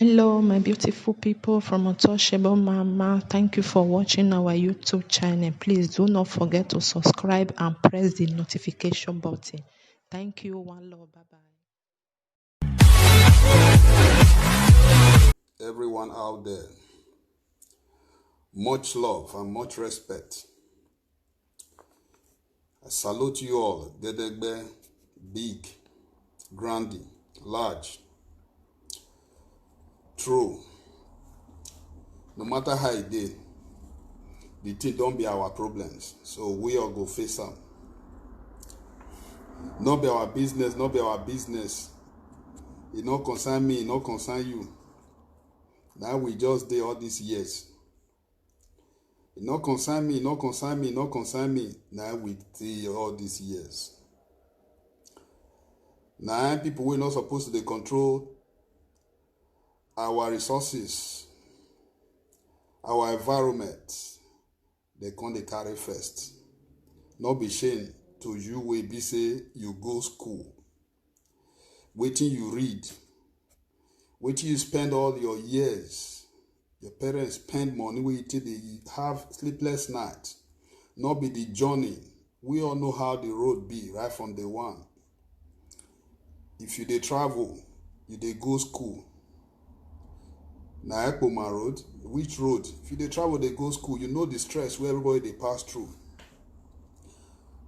Hello, my beautiful people from Untouchable Mama. Thank you for watching our YouTube channel. Please do not forget to subscribe and press the notification button. Thank you. One love. Bye bye. Everyone out there, much love and much respect. I salute you all, Gedegbe, big, grandy, large, true. No matter how it did, the thing don't be our problems. So we all go face them. Not be our business, not be our business. It not concern me, it not concern you. Now we just did all these years. It not concern me, not concern me, not concern me. Now we did all these years. Now people we're not supposed to control our resources, our environment. They come they carry first. Not be shame to you will be say you go school. Waiting you read. Waiting you spend all your years. Your parents spend money waiting they have sleepless nights. Not be the journey. We all know how the road be right from day one. If you they travel, you they go school. Na Ekpoma road, which road? If you they travel, they go school. You know the stress where everybody they pass through.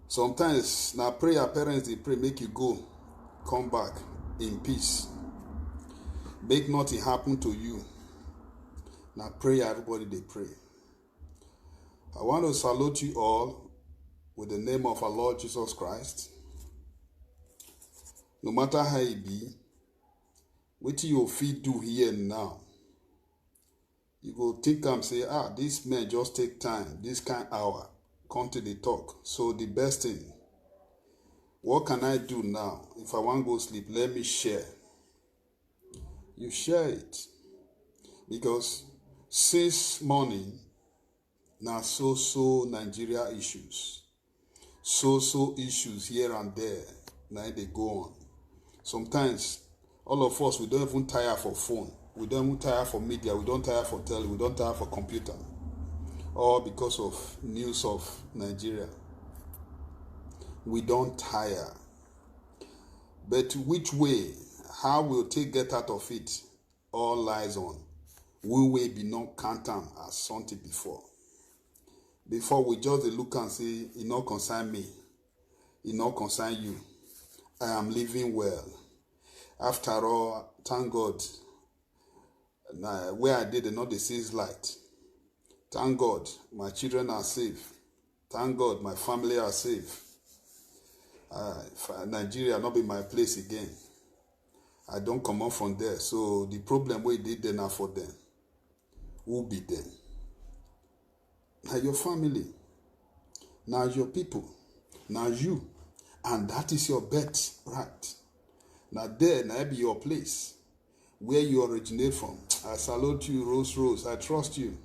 Sometimes now prayer parents they pray make you go, come back in peace. Make nothing happen to you. Now prayer everybody they pray. I want to salute you all with the name of our Lord Jesus Christ. No matter how it be, what you feet do here and now. You go think and say, this man just take time, this kind hour, come to the talk. So the best thing, what can I do now? If I want to go sleep, let me share. You share it. Because since morning, now so Nigeria issues. So issues here and there. Now they go on. Sometimes, all of us, we don't even tire for phone. We don't even tire for media. We don't tire for tele. We don't tire for computer. All because of news of Nigeria. We don't tire. But which way, how we'll get out of it, all lies on. We will be not counted as something before. Before we just look and say, it not concern me. It not concern you. I am living well. After all, thank God. Where I did not the sees light. Thank God my children are safe. Thank God my family are safe. Nigeria not be my place again. I don't come out from there. So the problem we did then are for them. Who be them? Now your family. Now your people. Now you. And that is your bet, right? Now there, now be your place. Where you originate from. I salute you, Rose. I trust you.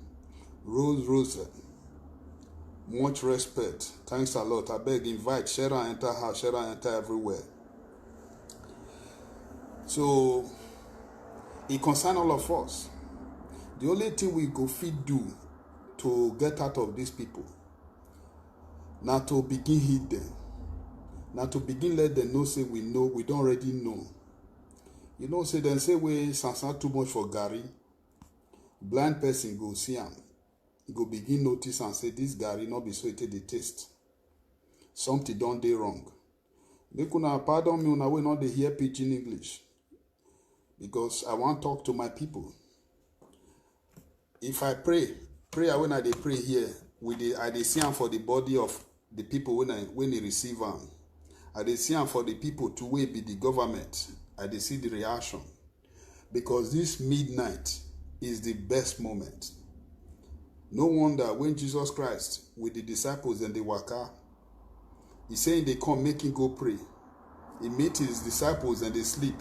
Rose. Much respect. Thanks a lot. I beg, invite, share and enter house, share and enter everywhere. So, it concerns all of us. The only thing we go fit do to get out of these people, now to begin hit them. Now to begin let them know, say we know, we don't already know. You know, say then say we sansan too much for Gary. Blind person go see him. He go begin notice and say this Gary not be so it the taste. Something don't dey wrong. Make una pardon me una way not dey hear pidgin English. Because I want to talk to my people. If I pray when I dey pray here, I dey see am for the body of the people when they receive am. I dey see am for the people to way be the government. I dey see the reaction. Because this midnight is the best moment. No wonder when Jesus Christ with the disciples and the waka, he saying they come make him go pray. He meet his disciples and they sleep.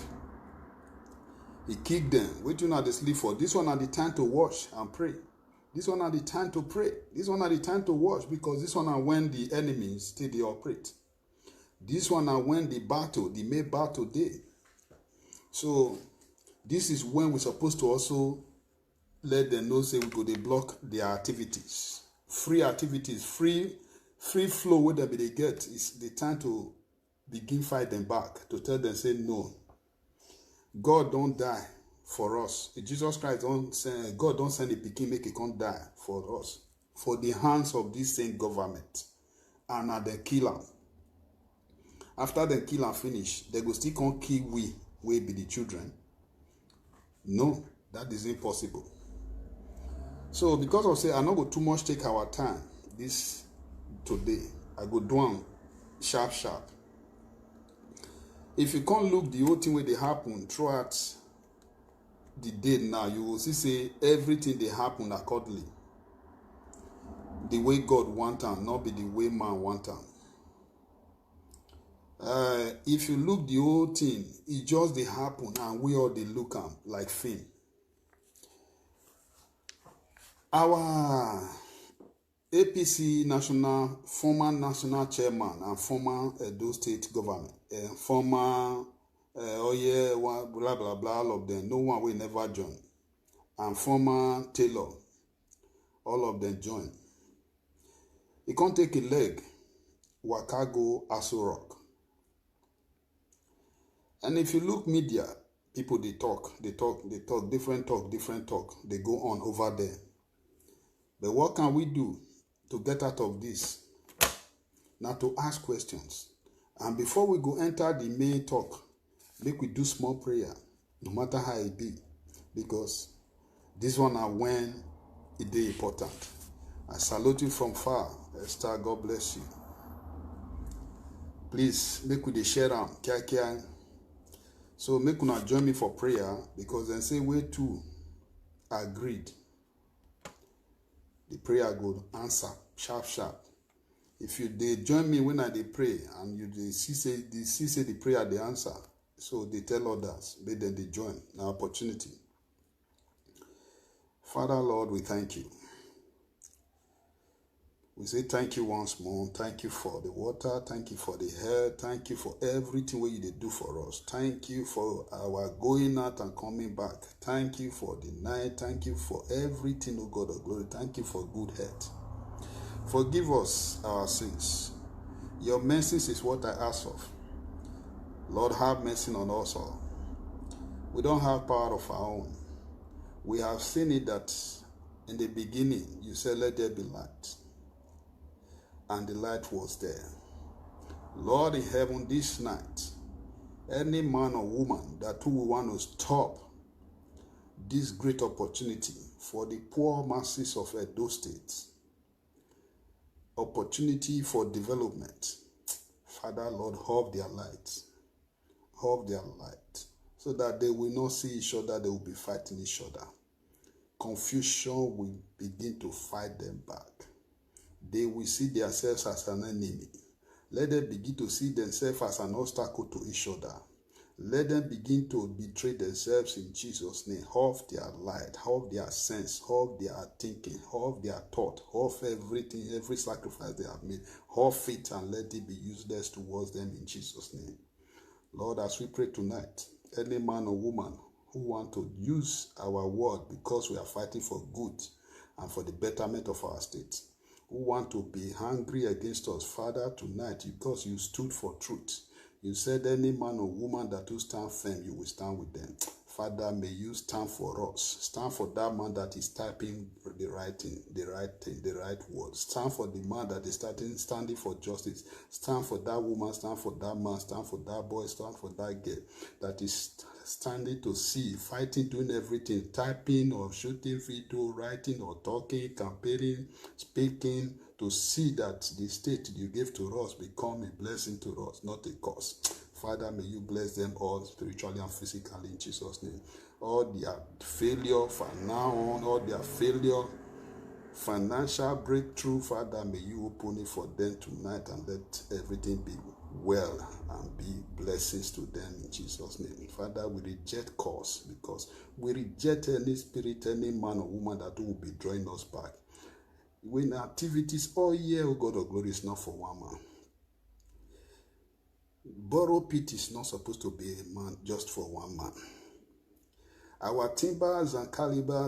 He kicked them. Wait till now they sleep for. This one are the time to wash and pray. This one are the time to pray. This one are the time to wash because this one are when the enemies still they operate. This one are when the main battle day. So This is when we're supposed to also let them know, say we go, they block their activities. Free activities, free flow where they get. It's the time to begin fight them back, to tell them, say no. God don't die for us. Jesus Christ don't send, God don't send a pikin make he can't die for us. For the hands of this same government. And at the kill am. After they kill and finish, they go still can't kill we be the children. No, that is impossible. So because of say I not go too much take our time this today, I go do am sharp. If you can't look the whole thing where they happen throughout the day now, you will see say everything they happen accordingly. The way God want am, not be the way man want am. If you look the whole thing, it just they happen and we all they look am like film. Our APC former national chairman and former Edo State government, former blah blah blah, all of them, no one will never join, and former Taylor, all of them join. He can't take a leg, waka go Aso Rock. And if you look media, people they talk, different talk, they go on over there. But what can we do to get out of this? Now to ask questions. And before we go enter the main talk, make we do small prayer, no matter how it be. Because this one are when it is important. I salute you from far. Esther, God bless you. Please, make we share am. Kia. So make una join me for prayer, because then say we too agreed. The prayer go answer sharp. If you they join me when I they pray and you they see say the prayer they answer, so they tell others, but then they join. Now opportunity. Father Lord, we thank you. We say thank you once more. Thank you for the water. Thank you for the air. Thank you for everything what you do for us. Thank you for our going out and coming back. Thank you for the night. Thank you for everything, O God of glory. Thank you for good health. Forgive us our sins. Your mercies is what I ask of. Lord, have mercy on us all. We don't have power of our own. We have seen it that in the beginning you said, let there be light. And the light was there. Lord in heaven, this night, any man or woman that will want to stop this great opportunity for the poor masses of Edo State, opportunity for development, Father, Lord, hold their light, so that they will not see each other, they will be fighting each other. Confusion will begin to fight them back. They will see themselves as an enemy. Let them begin to see themselves as an obstacle to each other. Let them begin to betray themselves in Jesus' name. Half their light, half their sense, half their thinking, half their thought, half everything, every sacrifice they have made, half it, and let it be useless towards them in Jesus' name. Lord, as we pray tonight, any man or woman who want to use our word because we are fighting for good and for the betterment of our state, who want to be hungry against us, Father, tonight, because you stood for truth. You said any man or woman that will stand firm, you will stand with them. Father, may you stand for us. Stand for that man that is typing the right thing, the right word. Stand for the man that is standing for justice. Stand for that woman, stand for that man, stand for that boy, stand for that girl that is standing to see, fighting, doing everything, typing or shooting video, writing or talking, campaigning, speaking, to see that the state you gave to us become a blessing to us, not a curse. Father, may you bless them all spiritually and physically in Jesus' name. All their failure from now on, all their failure, financial breakthrough, Father, may you open it for them tonight and let everything be well and be blessings to them in Jesus' name. Father, we reject curse, because we reject any spirit, any man or woman that will be drawing us back. When activities all year, oh God of glory, is not for one man. Borrow pit is not supposed to be a man just for one man. Our timbers and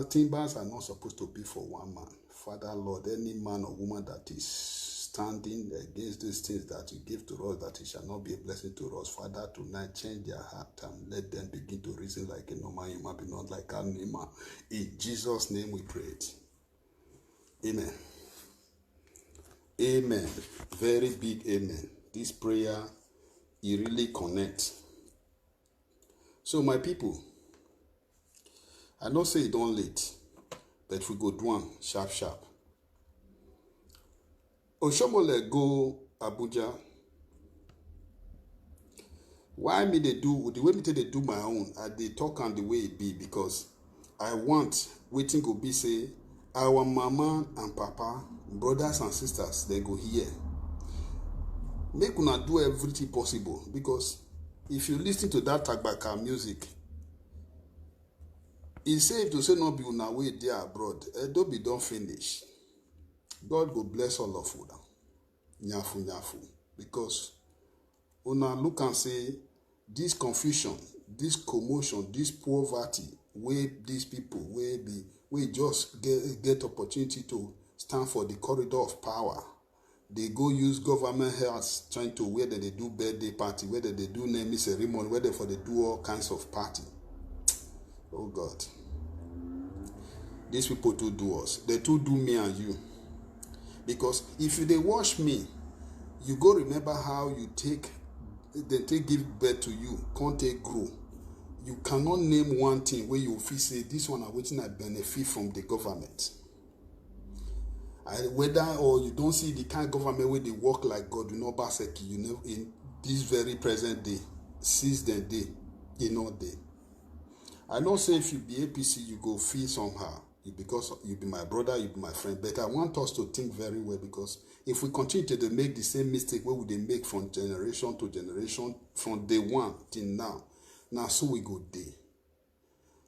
timbers are not supposed to be for one man. Father, Lord, any man or woman that is standing against these things that you give to us, that it shall not be a blessing to us, Father, tonight change their heart and let them begin to reason like a normal human being, not like an animal. In Jesus' name we pray it. Amen. Amen. Very big amen. This prayer, it really connects. So my people, I don't say it don't late, but we go do one sharp. Oshomole go Abuja. Why me they do the way me they do my own? I they talk on the way it be because I want waiting go be say our mama and papa, brothers and sisters, they go here. Make una do everything possible because if you listen to that Tagbaka music, it's safe to say not be una way there abroad. Don't be done finish. God will bless all of you. Nyafu. Because una look and say this confusion, this commotion, this poverty, where these people we just get opportunity to stand for the corridor of power. They go use government health trying to whether they do birthday party, whether they do naming ceremony, whether they do all kinds of party. Oh God. These people too do us. They too do me and you. Because if they wash me, you go remember how you they give birth to you, can't take grow. You cannot name one thing where you feel say this one are waiting I benefit from the government. Whether or you don't see the kind of government where they work like God, you know, Baseki, you know, in this very present day, since the day, you know, day. I don't say if you be APC, you go feel somehow. Because you be my brother, you be my friend. But I want us to think very well because if we continue to make the same mistake, what would they make from generation to generation, from day one till now? Now, so we go day.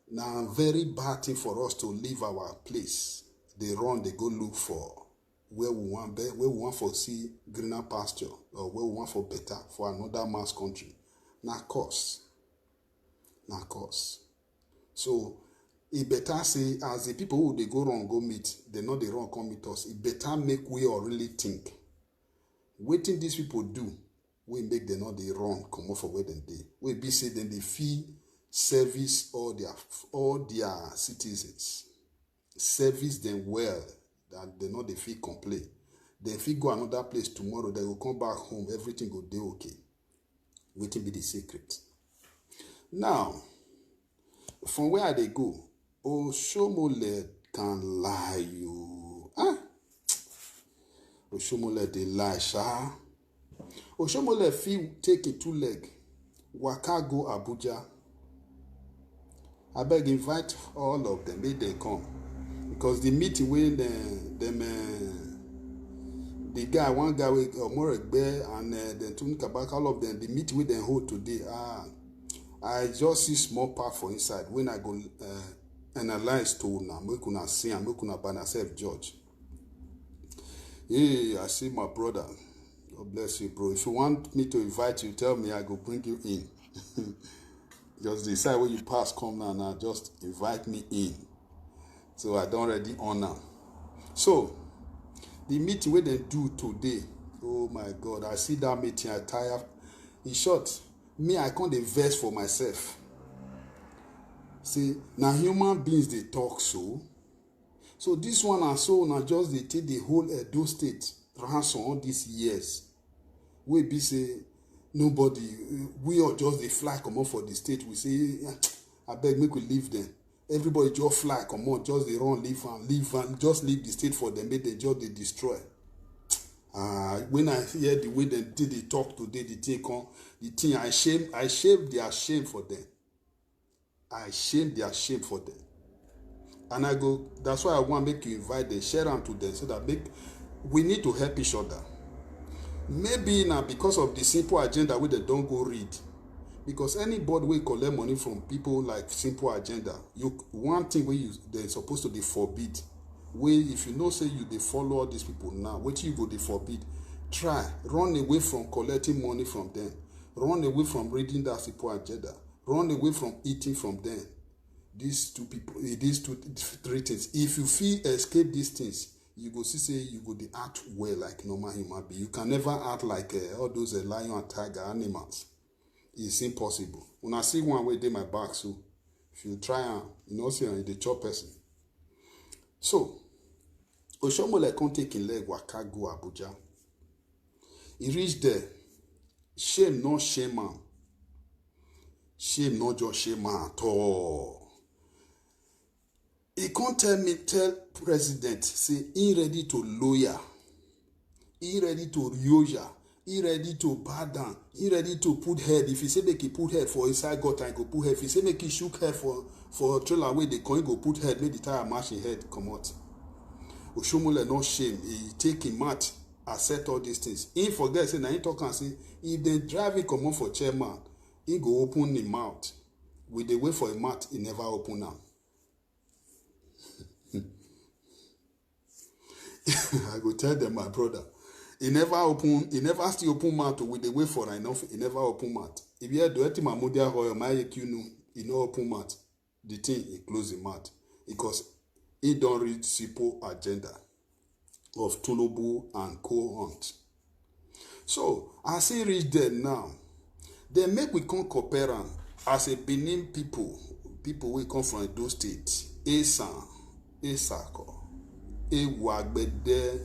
Now, very bad thing for us to leave our place. They run, they go look for where we want for see greener pasture or where we want for better for another man's country. Now, cause. So, it better say, as the people who they go wrong go meet, they know they wrong come meet us. It better make we all really think. Waiting these people do, we make them not they wrong come off for where they. We be say then they fee service all their citizens. Service them well, that they know they feel complain. They feel go another place tomorrow, they will come back home, everything will be okay. Waiting be the secret. Now, from where they go, Oshomole can lie you. Oshomole they lie, sha. Oshomole feel take a 2 leg. Waka go Abuja. I beg invite all of them, may they come. Because the meeting when one guy with Morekbe and then Tuni Kabaka, all of them, the meeting with them hold today. I just see small part for inside when I go analyze to now, make una see and make una by myself judge. Hey, I see my brother. God bless you, bro. If you want me to invite you, tell me, I go bring you in. Just decide when you pass, come now, just invite me in. So I don't already honor. So, the meeting where they do today, oh my God, I see that meeting, I tire. In short, me, I can't invest for myself. See, now human beings, they talk so. So this one and so now just they take the whole Edo state ransom all these years. We be say, nobody, we all just they fly come on for the state. We say, I beg make we leave them. Everybody just fly come on, just they run, leave and just leave the state for them, make they just they destroy. When I hear the way they talk today, they take on the thing, I shame their shame for them. I shame their shame for them. And I go, that's why I want to make you invite them, share them to them, so that we need to help each other. Maybe now because of the simple agenda where they don't go read. Because anybody will collect money from people like simple agenda, one thing where they're supposed to be forbid. Where if you know say you they follow all these people now, what you go they forbid. Try run away from collecting money from them. Run away from reading that simple agenda. Run away from eating from them. these two people, these three things. If you feel escape these things, you go see say you go dey act well like normal human being. You can never act like all those lion and tiger animals. It's impossible. When I see one way dey my back, so if you try and you know see the chop person. So Oshomole come take him leg waka go Abuja. He reach there. Shame not shame man. Shame not just shame man at all. He can't tell president, say he ready to lawyer, he ready to yoja, he ready to bow down, he ready to put head. If he say make he put head for inside gutter, he go put head. If he say make he shook head for trailer away, the coin go put head, make the tire mash his head come out. Oshomole no shame. He take him mat, accept all these things. He forget, say, now he talk and say, if they drive it come on for chairman, he go open him mouth. With the way for a mat, he never open am. I go tell them, my brother, he never still open mouth with the way for enough, he never open mouth. If you do it, my mother or my you he no open mouth. The thing, he close the mouth. Because he don't read simple agenda of Tinubu and co-hunt. So, as he reach there now, they make we come compare am as a Benin people we come from Edo State, Esan, Esako, Ewagbede,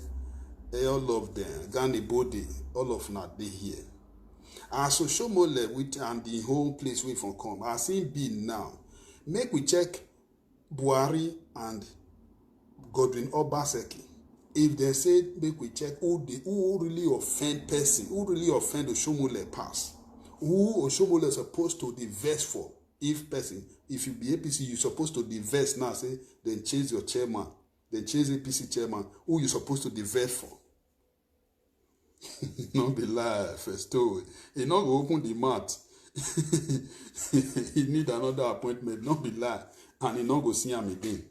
all of them, Ganibode, all of them they here. As Oshomole with and the whole place we from come, as him be now, make we check Buhari and Godwin Obaseki. If they say make we check who really offend person, who really offend Oshomole pass, who Oshomole supposed to divest for. If you be APC, you supposed to divest now. Say then change your chairman, then change APC chairman. Who you supposed to divest for? Not be lie, first story. He not go open the mouth. He need another appointment. Not be lie, and he not go see him again.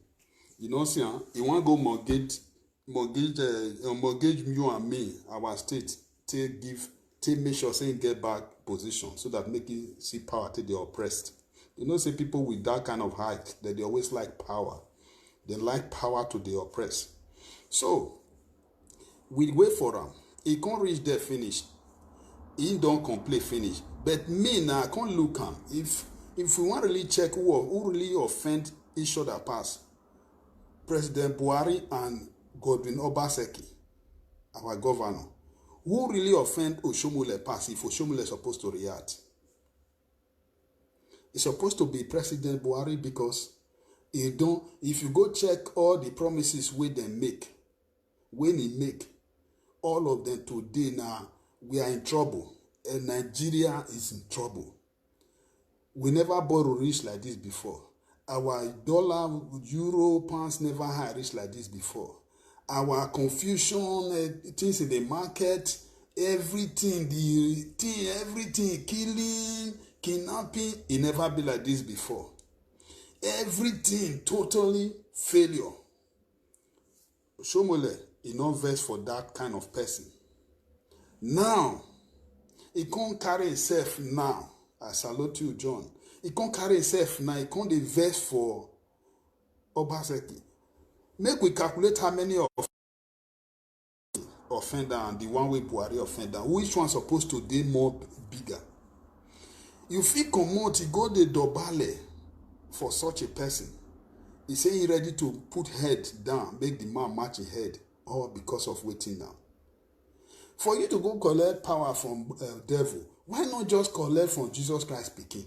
You know, see, he want go mortgage you and me, our state, take make sure say get back position so that make you see power to the oppressed. You know, say people with that kind of height, that they always like power. They like power to the oppressed. So we wait for him. He can't reach there finish. He don't complete finish. But me now I can't look him. If we want really check who really offend each other pass, President Buhari and Godwin Obaseki, our governor, who really offend Oshomole pass if Oshomole is supposed to react? It's supposed to be President Buhari because if you go check all the promises when he make, all of them today now, we are in trouble. And Nigeria is in trouble. We never borrow rich like this before. Our dollar, euro, pounds never high rich like this before. Our confusion, things in the market, everything, killing, kidnapping, it never be like this before. Everything totally failure. Oshomole, he not vex for that kind of person. Now, he can't carry himself now. I salute you, John. He can't carry himself now. He can't vex for Obaseki. Make we calculate how many of offender and the one way Buhari offender. Which one supposed to be more bigger? You feel commode, he go the dobale for such a person. He say he ready to put head down, make the man match his head, all because of waiting now. For you to go collect power from devil, why not just collect from Jesus Christ speaking?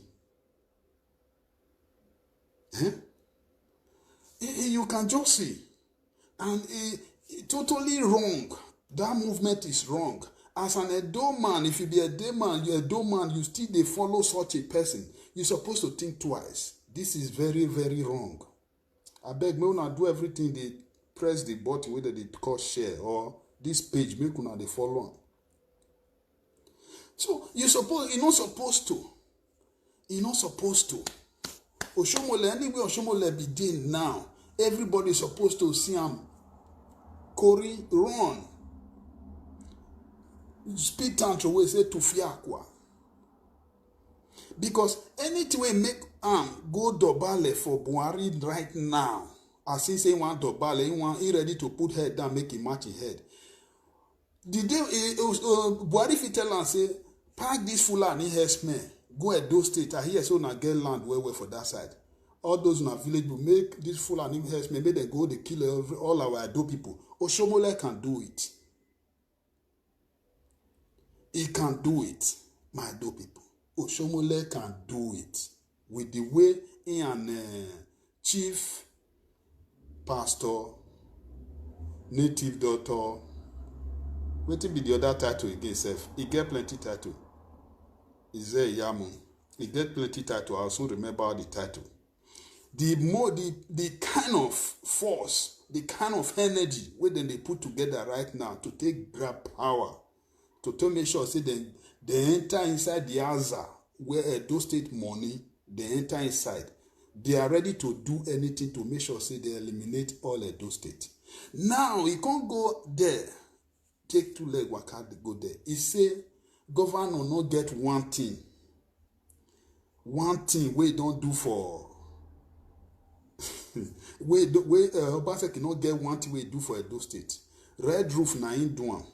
You can just see. And it totally wrong. That movement is wrong. As an Edo man, if you be a Edo man, you still they follow such a person. You're supposed to think twice. This is very, very wrong. I beg me una do everything, they press the button whether they call share or this page, make una they follow on. So you're not supposed to. You're not supposed to. Oshomole, anyway Oshomole be doing now, everybody's supposed to see him. Corey, run. Speak down to way say to fiakwa. Because anything we make go Dobale for Buhari right now. As he say one Dobale, he ready to put head down, make him match his head. The day Buhari fit tell am say, pack this Fulani herdsmen, go Edo State. I hear so na get land well for that side. All those in our village will make this Fulani herdsmen, make them go, they kill all our Edo people. Oshomole can do it. He can do it, my Edo people. Oshomole can do it. With the way he and chief pastor, native doctor, wetin be the other title again sef? He get plenty title. Is there Yamu? He get plenty title. I also remember all the title. The kind of force, the kind of energy where then they put together right now to take grab power, to make sure say they enter inside the Aza where Edo State money, they enter inside. They are ready to do anything to make sure say they eliminate all Edo State. Now he can't go there. Take 2 leg waka go there. He say governor not get one thing we don't do for Obaseki not get one thing we do for Edo State. Red roof na in do am.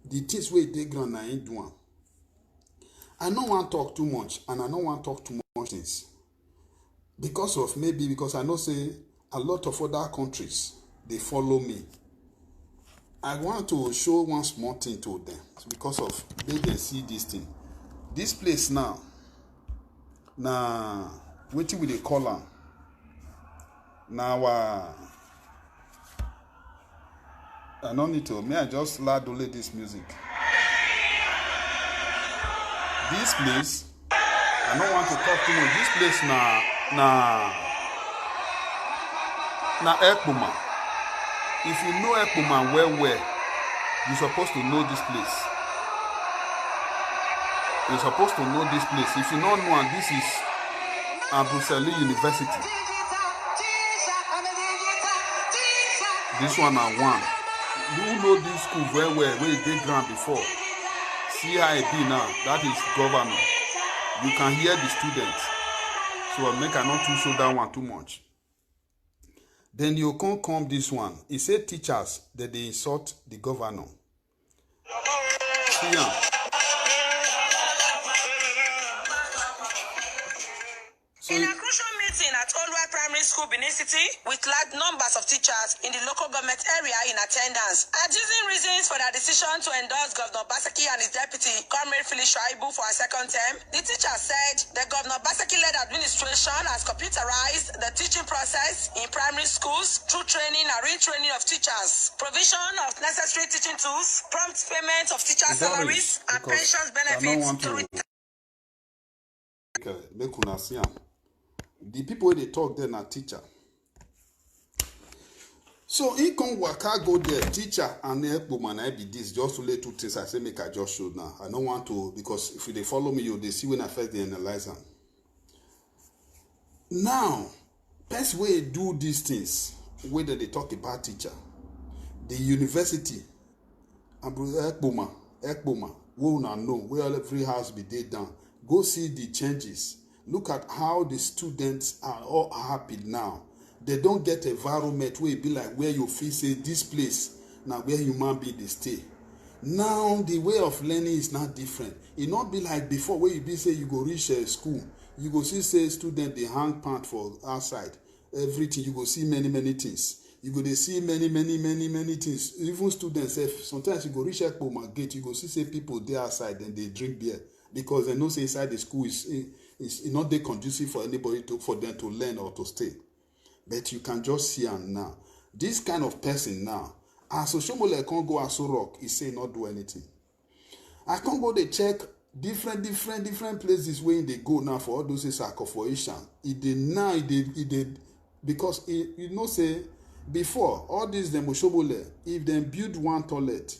The things we dey ground na in do am. I no want to talk too much and I no want to talk too much things because I know say a lot of other countries they follow me. I want to show one small thing to them because of they can see this thing. This place now, wetin we dey call am? Now, I no need to. May I just loud only this music? This place, I don't want to talk too much. This place na Ekpoma. If you know Ekpoma well, you're supposed to know this place. You're supposed to know this place. If you don't know, this is Brussels University. This one are one. You know this school very well, where they ground before. See how it be now. That is governor. You can hear the students. So I make I not too show that one too much. Then you can't come this one. He said teachers that they insult the governor. See ya. In a crucial meeting at Olwa Primary School, Benin City, with large numbers of teachers in the local government area in attendance, adducing reasons for their decision to endorse Governor Obaseki and his deputy, Comrade Philip Shaibu, for a second term, the teachers said the Governor Obaseki-led administration has computerized the teaching process in primary schools through training and retraining of teachers, provision of necessary teaching tools, prompt payment of teachers' salaries, and pensions benefits to make una see am. The people wey dey talk there na teacher. So he come waka go there, teacher and Ekpoma na be this. Just to lay 2 things I say make I just show now. I don't want to because if they follow me, you they see when I first they analyze them. Now, best way do these things whether they talk about teacher, the university, and Ekpoma, we una know where every house be day down. Go see the changes. Look at how the students are all happy now. They don't get environment where it be like where you feel say this place now where human being they stay. Now the way of learning is not different. It not be like before where you be say you go reach school. You go see say student they hang pant for outside. Everything you go see many things. You go they see many things. Even students sometimes you go reach Ekpoma gate. You go see say people there outside and they drink beer because they know say inside the school is not they conducive for anybody for them to learn or to stay. But you can just see them now. This kind of person now, as Oshomole can't go Aso Rock, he say not do anything. I can't go they check different places where they go now for all those sarcophagation. It did because you know say before all these them Oshomole, if they build one toilet,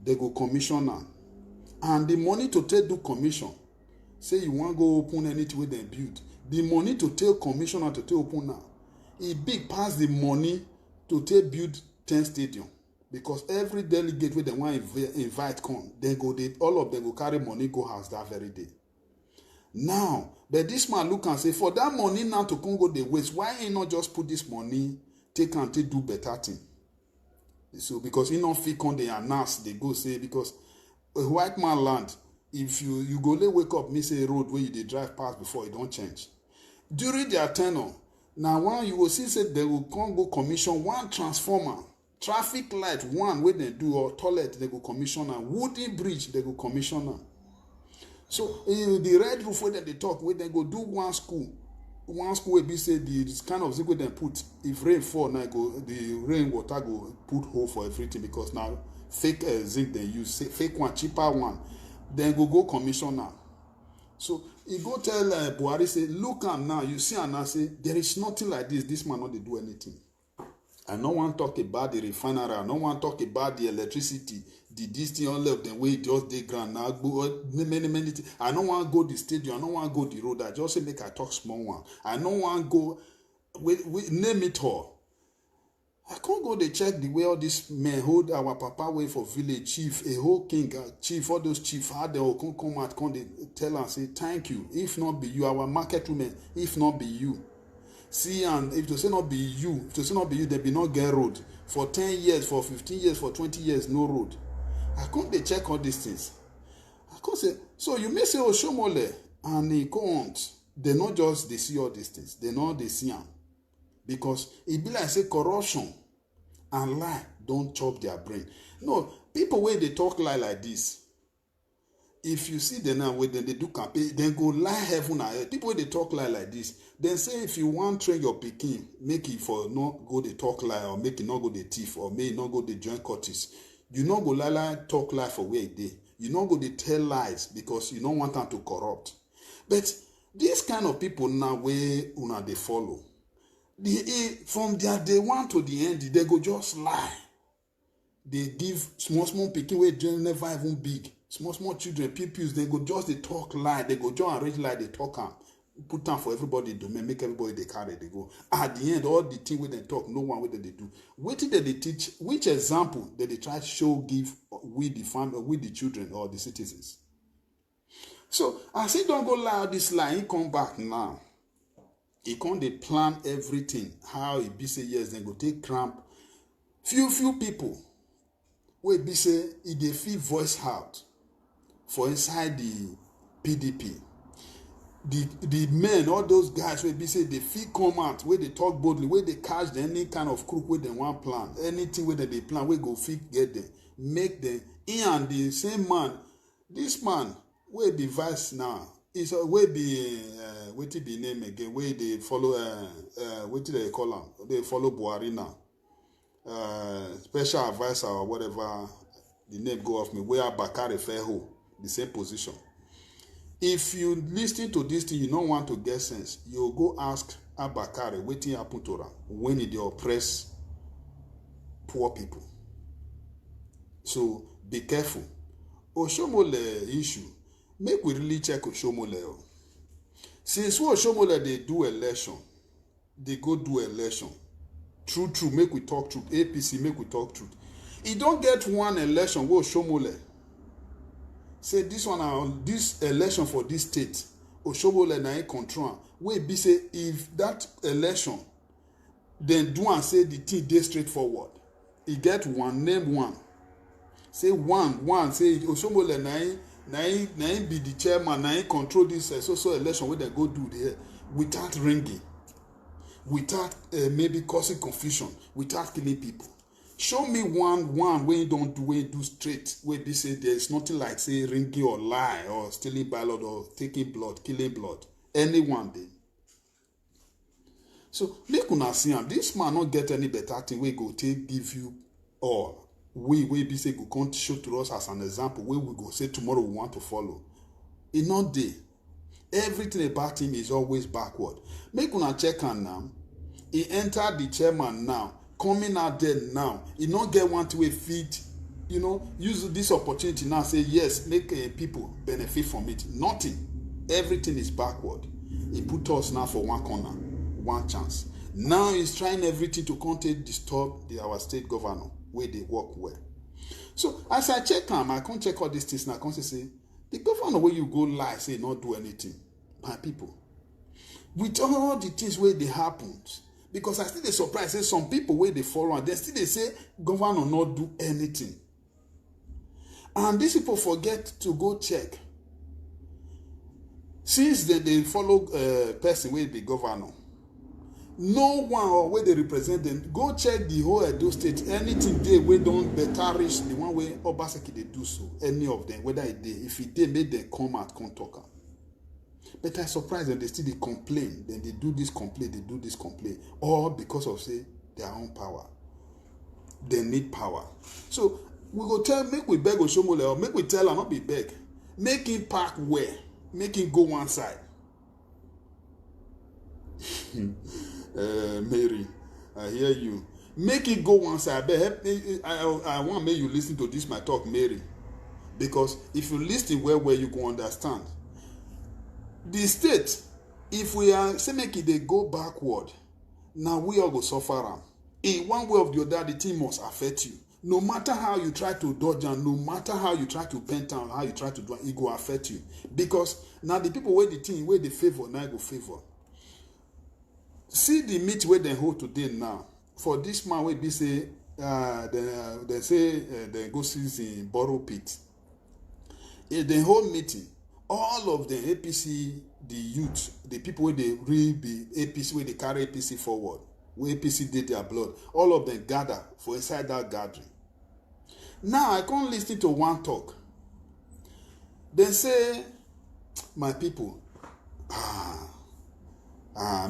they go commission now. And the money to take do commission, say you want to go open anything where they build, the money to take commission and to take open now, it big pass the money to take build 10 stadium. Because every delegate where they want to invite come, they go all of them go carry money go house that very day. Now, but this man look and say, for that money now to come go the waste, why he not just put this money, take and take do better thing? So because he not fit on the announce, they go say, because a white man land, if you go lay wake up, miss a road where you they drive past before it don't change. During their tenure, now one you will see say they will come go commission one transformer, traffic light one where they do, or toilet they go commission, and wooden bridge they go commission. So the red roof where they talk, where they go do one school will be say the kind of zinc they put, if rain fall now go the rain water go put hole for everything, because now fake zinc they use, fake one, cheaper one, then go commissioner. So he go tell Buhari say, look am now, you see am now, say there is nothing like this man not dey do anything. I no want to talk about the refinery, I no want to talk about the electricity, this thing all of them way just dey ground now, many things. I no want to go the stadium, I no want to go the road, I just say make I talk small one. I no want to go, name it all. I can't go dey check the way all these men hold our papa way for village chief, a whole king, chief, all those chief, how they will come out, come they tell and say thank you. If not be you, our market women, if not be you. See, and if to say not be you, they be not get road. For 10 years, for 15 years, for 20 years, no road. I can't they check all these things. I can't say, so you may say, oh, Shomole, and he can't. They not just, they see all these things. They know they see them. Because it be like say corruption and lie don't chop their brain. No, people when they talk lie like this, if you see them now when they do campaign, then go lie heaven and earth. People when they talk lie like this, then say if you want train your pikin, make it for not go they talk lie, or make it not go the thief, or may not go the joint courtis. You not go lie talk lie for where it dey. You not go they tell lies because you don't want them to corrupt. But this kind of people now where una they follow. From their day one to the end, they go just lie. They give small pikin wey never even big, small children, pupils, they go just they talk lie. They go just arrange lie, they talk am, put am for everybody to make everybody they carry, they go. At the end, all the thing wey they talk, no one way they do. What did they teach? Which example did they try to show give with the family, with the children or the citizens? So as he don't go lie this lie, he come back now. He can't they plan everything. How it be say yes, then go take cramp. Few people where be say if they feel voice out for inside the PDP. The men, all those guys where be say they feel come out, where they talk boldly, where they catch any kind of crook where they want plan, anything where they plan, where go fit get them, make them. And the same man, this man, where the vice now. It's where be what the name again? Where they follow what do they call them? They follow Buhari now. Special advisor or whatever the name go off me. Where Bakare Feho, the same position. If you listen to this thing, you don't want to get sense. You go ask Abakare what happened to her when they oppress poor people. So be careful. Oshomole issue. Make we really check Oshomole. Since Oshomole they do election, they go do election. True, make we talk truth. APC, make we talk truth. He don't get one election where Oshomole say this one, this election for this state, Oshomole na in control. Where be say if that election, then do and say the thing dey straightforward. He get one, name one. Say one, say Oshomole na him be the chairman, na him control this so election where they go do there without ringing, without maybe causing confusion, without killing people. Show me one where you don't do, where you do straight, where they say there is nothing like say ringing or lie or stealing ballot or taking blood, killing blood. Anyone day. So make una see am. This man not get any better thing we go take give you all. We be say go come show to us as an example where we go say tomorrow we want to follow. He not dey. Everything about him is always backward. Make una check am now. He entered the chairman now, coming out there now. He not get one to feed, use this opportunity now. Say yes, make people benefit from it. Nothing. Everything is backward. He put us now for one corner, one chance. Now he's trying everything to continue disturb our state governor where they work well. So as I check him, I can't check all these things now. I can't say the governor where you go lie say not do anything. my people, with all the things where they happened, because I still dey surprise say some people where they follow and they still they say governor not do anything. And these people forget to go check. Since they follow person where be governor, no one or where they represent them, go check the whole Edo State. Anything they we don't better reach the one way Obaseki they do so. Any of them, whether it they, if it they made them come out, come talk. But I surprised them, they still they complain. Then they do this complaint, they do this complaint. All because of say their own power. They need power. So we go tell, make we beg Oshomole, or make we tell her not be beg. Make him park where? Make him go one side. Mary, I hear you. Make it go one side. I want to make you listen to this my talk, Mary. Because if you listen well, you can understand. The state, if we are say make it they go backward, now we all go suffer am. In one way or the other, the thing must affect you. No matter how you try to dodge and no matter how you try to bend down, how you try to do it, it go affect you. Because now the people where the thing where they favor, now go favor. See the meet where they hold today now. For this man where be say they say they go see in Borough Pit. The whole meeting, all of the APC, the youth, the people where they really be APC, where they carry APC forward, where APC did their blood, all of them gather for inside that gathering. Now I can't listen to one talk. They say, my people,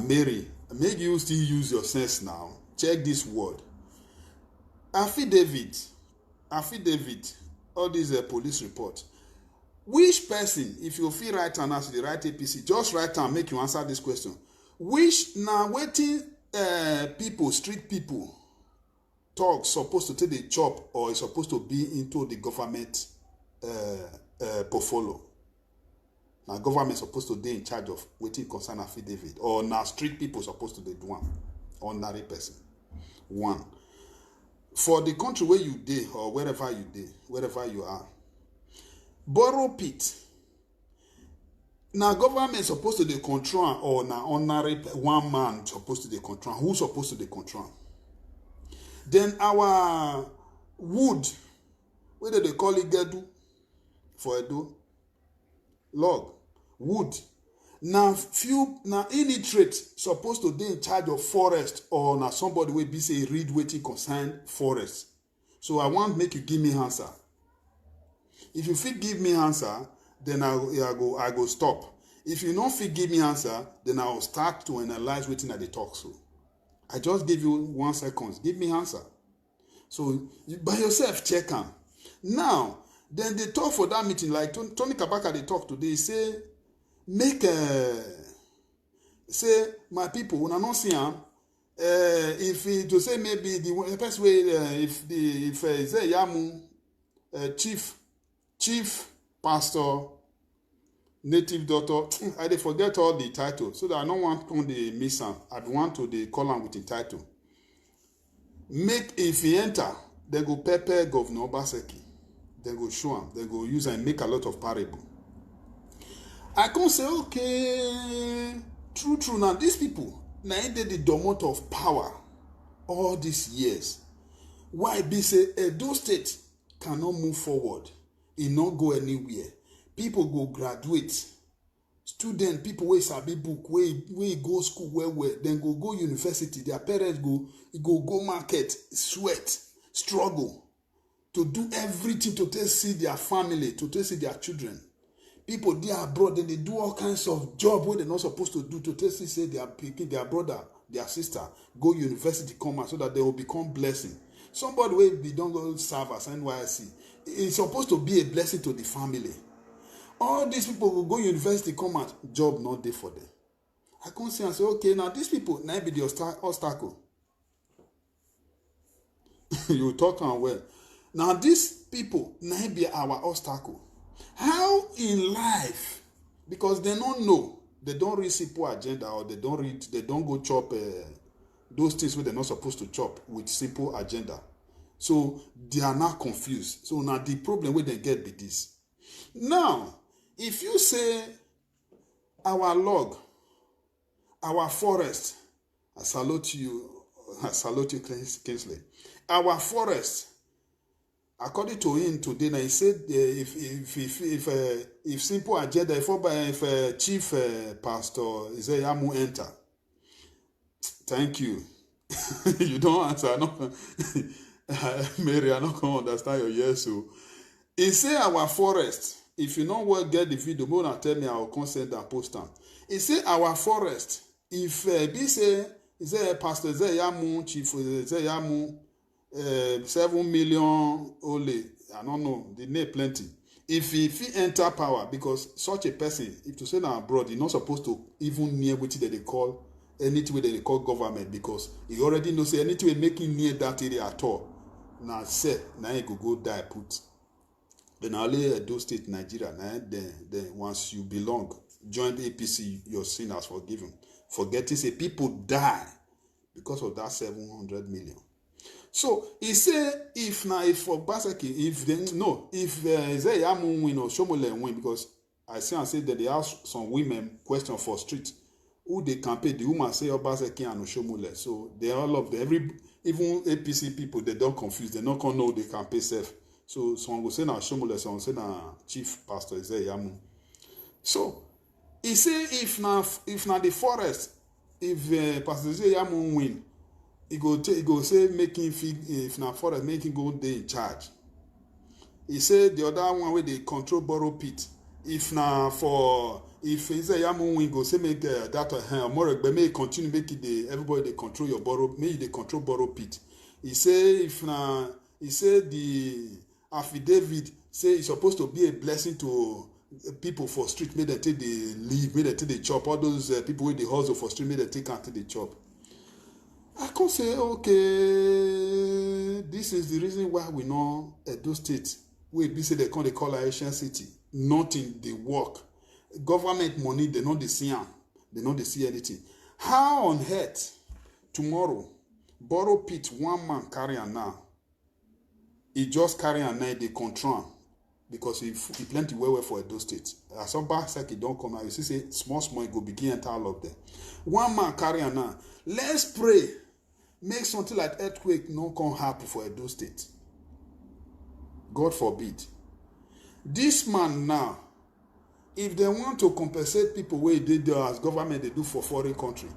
Mary, make you still use your sense now. Check this word. Affidavit, all these police reports. Which person, if you feel right and answer the right APC, just write and make you answer this question. Which now waiting people, street people, talk supposed to take the job or is supposed to be into the government portfolio? Now government supposed to be in charge of waiting concern affidavit, or now street people supposed to do one, ordinary person. One. For the country where you dey or wherever you dey, wherever you are, Borough Pit. Now government supposed to dey control, or now ordinary one man supposed to dey control. Who supposed to dey control? Then our wood, whether they call it Gedu for Edo, log, wood. Now illiterate supposed to be in charge of forest, or now somebody will be say read waiting concern forest. So I want make you give me answer. If you fit give me answer, then I go stop. If you don't fit give me answer, then I will start to analyze waiting at the talk. So I just give you 1 second. Give me answer. So you, by yourself check am. Now, then they talk for that meeting, like Tony Kabaka they talk today, say, make say my people, when I don't see him, if it to say maybe the best way, if say Yamu chief pastor, native doctor, I dey forget all the title, so that I don't want to the miss am. I want to the call am with the title. Make if he enter, they go pepper Governor Obaseki. They go show him. They go use and make a lot of parable. I can say, okay, true. Now these people, now they the dominant of power all these years. Why be say Edo State cannot move forward? It not go anywhere. People go graduate. Student, people wey sabi book, wey go school well, then go university. Their parents go market, sweat, struggle to do everything to take see their family, to take see their children. People there abroad, then they do all kinds of job where they're not supposed to do to take see say their picking, their brother, their sister, go university, come out so that they will become blessing. Somebody will be don't go serve as NYSC. It's supposed to be a blessing to the family. All these people will go university, come out, job not there for them. I can't see and say, okay, now these people, now be the obstacle. You talk on well. Now these people, now be our obstacle. How in life, because they don't know, they don't read simple agenda, or they don't go chop those things where they're not supposed to chop with simple agenda. So they are now confused. So now the problem where they get be this. Now, if you say, our log, our forest, I salute you, Kingsley. Our forest, according to him today, now he said if simple agenda, if chief pastor Isaiah Yamu enter, thank you. You don't answer. No, Mary, I not gonna understand your yes. So he say our forest. If you know where get the video, more tell me I will consent and post them. He say our forest. If be say pastor Isaiah Yamu, chief Isaiah Yamu. 7 million only. I don't know. They need plenty. If he enter power, because such a person, if to say now abroad, he's not supposed to even near which that they call anything that they call government, because he already knows anything making near that area at all. Now say now he go die put. Then only those state Nigeria. Now then once you belong, join the APC, your sin has forgiven. Forget to say people die because of that 700 million. So he say if for Obaseki, if Isaiah Yamu win or Shomole win, because I see and say that they ask some women question for street who they campaign. The woman say Obaseki and Shomole. So they all of them, even APC people, they don't confuse. They not gonna know they campaign safe. So someone will say na Shomole, someone say na Chief Pastor Isaiah Yamu. So he say if na the forest, if Pastor Isaiah Yamu win. He go say making if na forest making go dey in charge. He say the other one where they control borrow pit. If na for if Isaiah Yamu win go say make that more may continue make it everybody they control your borrow, may they control borrow pit. He say the affidavit say it's supposed to be a blessing to people for street, may they take the leave, may they take the chop. All those people with the hustle for street, may they take and take the chop. I can say, okay, this is the reason why we know Edo State, where they say they call our Asian city, nothing, they work. Government money, they know they see them. They know they see anything. How on earth, tomorrow, borrow pit, one man carry on now. He just carry on now, they control because he plenty well for Edo State. As some back like he don't come out, you see, say small, it go begin and all of them. One man carry on now. Let's pray. Make something like earthquake no can happen for Edo State. God forbid. This man now, if they want to compensate people where they do as government they do for foreign country,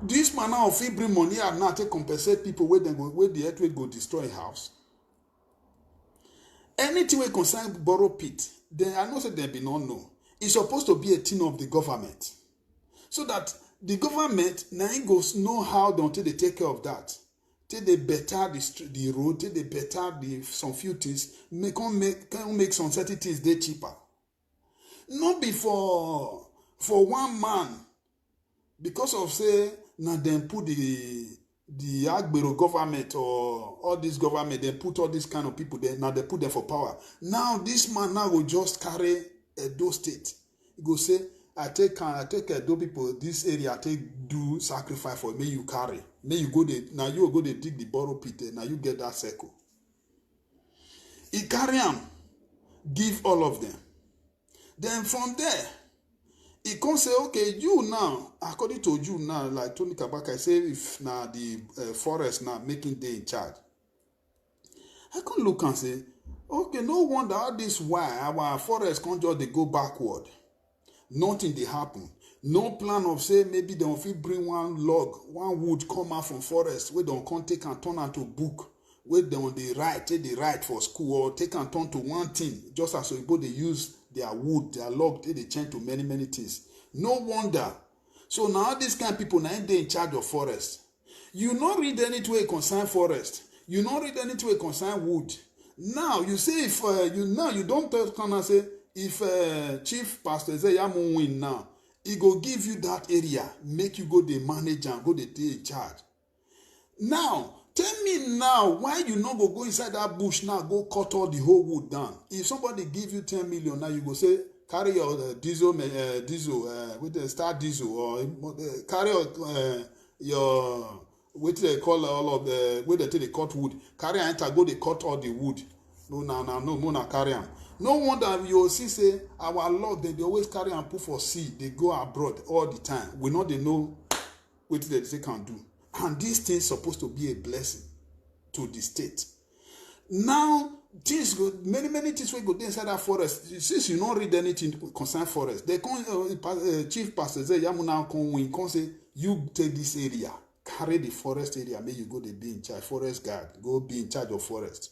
this man now if he bring money and now to compensate people where the earthquake go destroy a house. Anything we concern borrow pit, then I know that they be not know. It's supposed to be a thing of the government, so that the government now goes know how until they take care of that. Till they better the road, till they better some few things, can make some certain things they cheaper. Not before for one man, because of say now then put the Agbero government or all this government, they put all these kind of people there, now they put them for power. Now this man now will just carry Edo State. He go say, I take Edo people, this area, I take do sacrifice for me, you carry. May you go there, now you go there, dig the borrow pit there, now you get that circle. He carry them, give all of them. Then from there, he can say, okay, you now, according to you now, like Tony Kabaka say, if now the forest now making day in charge. I can look and say, okay, no wonder all this why our forest can't just they go backward. Nothing they happen. No plan of say maybe they will bring one log, one wood come out from forest where they don't take and turn into book, where they on the right, take the right for school or take and turn to one thing. Just as people they use their wood, their log, they change to many things. No wonder. So now this kind of people now they in charge of forest. You not read anything concern forest. You not read anything concern wood. Now you say if you don't talk and say if Chief Pastor Isaiah Yamu win now, he go give you that area, make you go the manager and go the in charge. Now tell me now why you not go inside that bush now, go cut all the whole wood down. If somebody give you 10 million now, you go say carry your diesel with the star diesel or carry your what they call all of the where they take the cut wood, carry enter go they cut all the wood. No carry them. No wonder you see say our law they always carry and put for sea. They go abroad all the time. We know they know what they can do. And these things supposed to be a blessing to the state. Now, things go, many things will go inside that forest. Since you don't read anything concern forest, they come, chief pastor say, Yamuna come say, you take this area, carry the forest area, may you go to be in charge, forest guard, go be in charge of forest.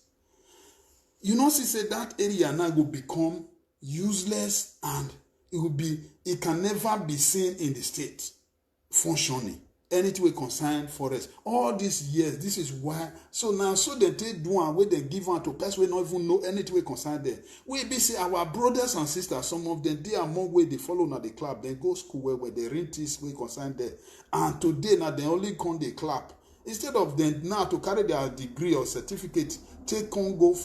You know, she said that area now will become useless and it can never be seen in the state functioning. Anything we concern forest. All these years, this is why. So now, so they take do and where they give on to person we not even know anything we concern them. We be say our brothers and sisters, some of them, they are more way they follow now the club. They go school where they rent this we concern them. And today now they only come the clap. Instead of them now to carry their degree or certificate, take on go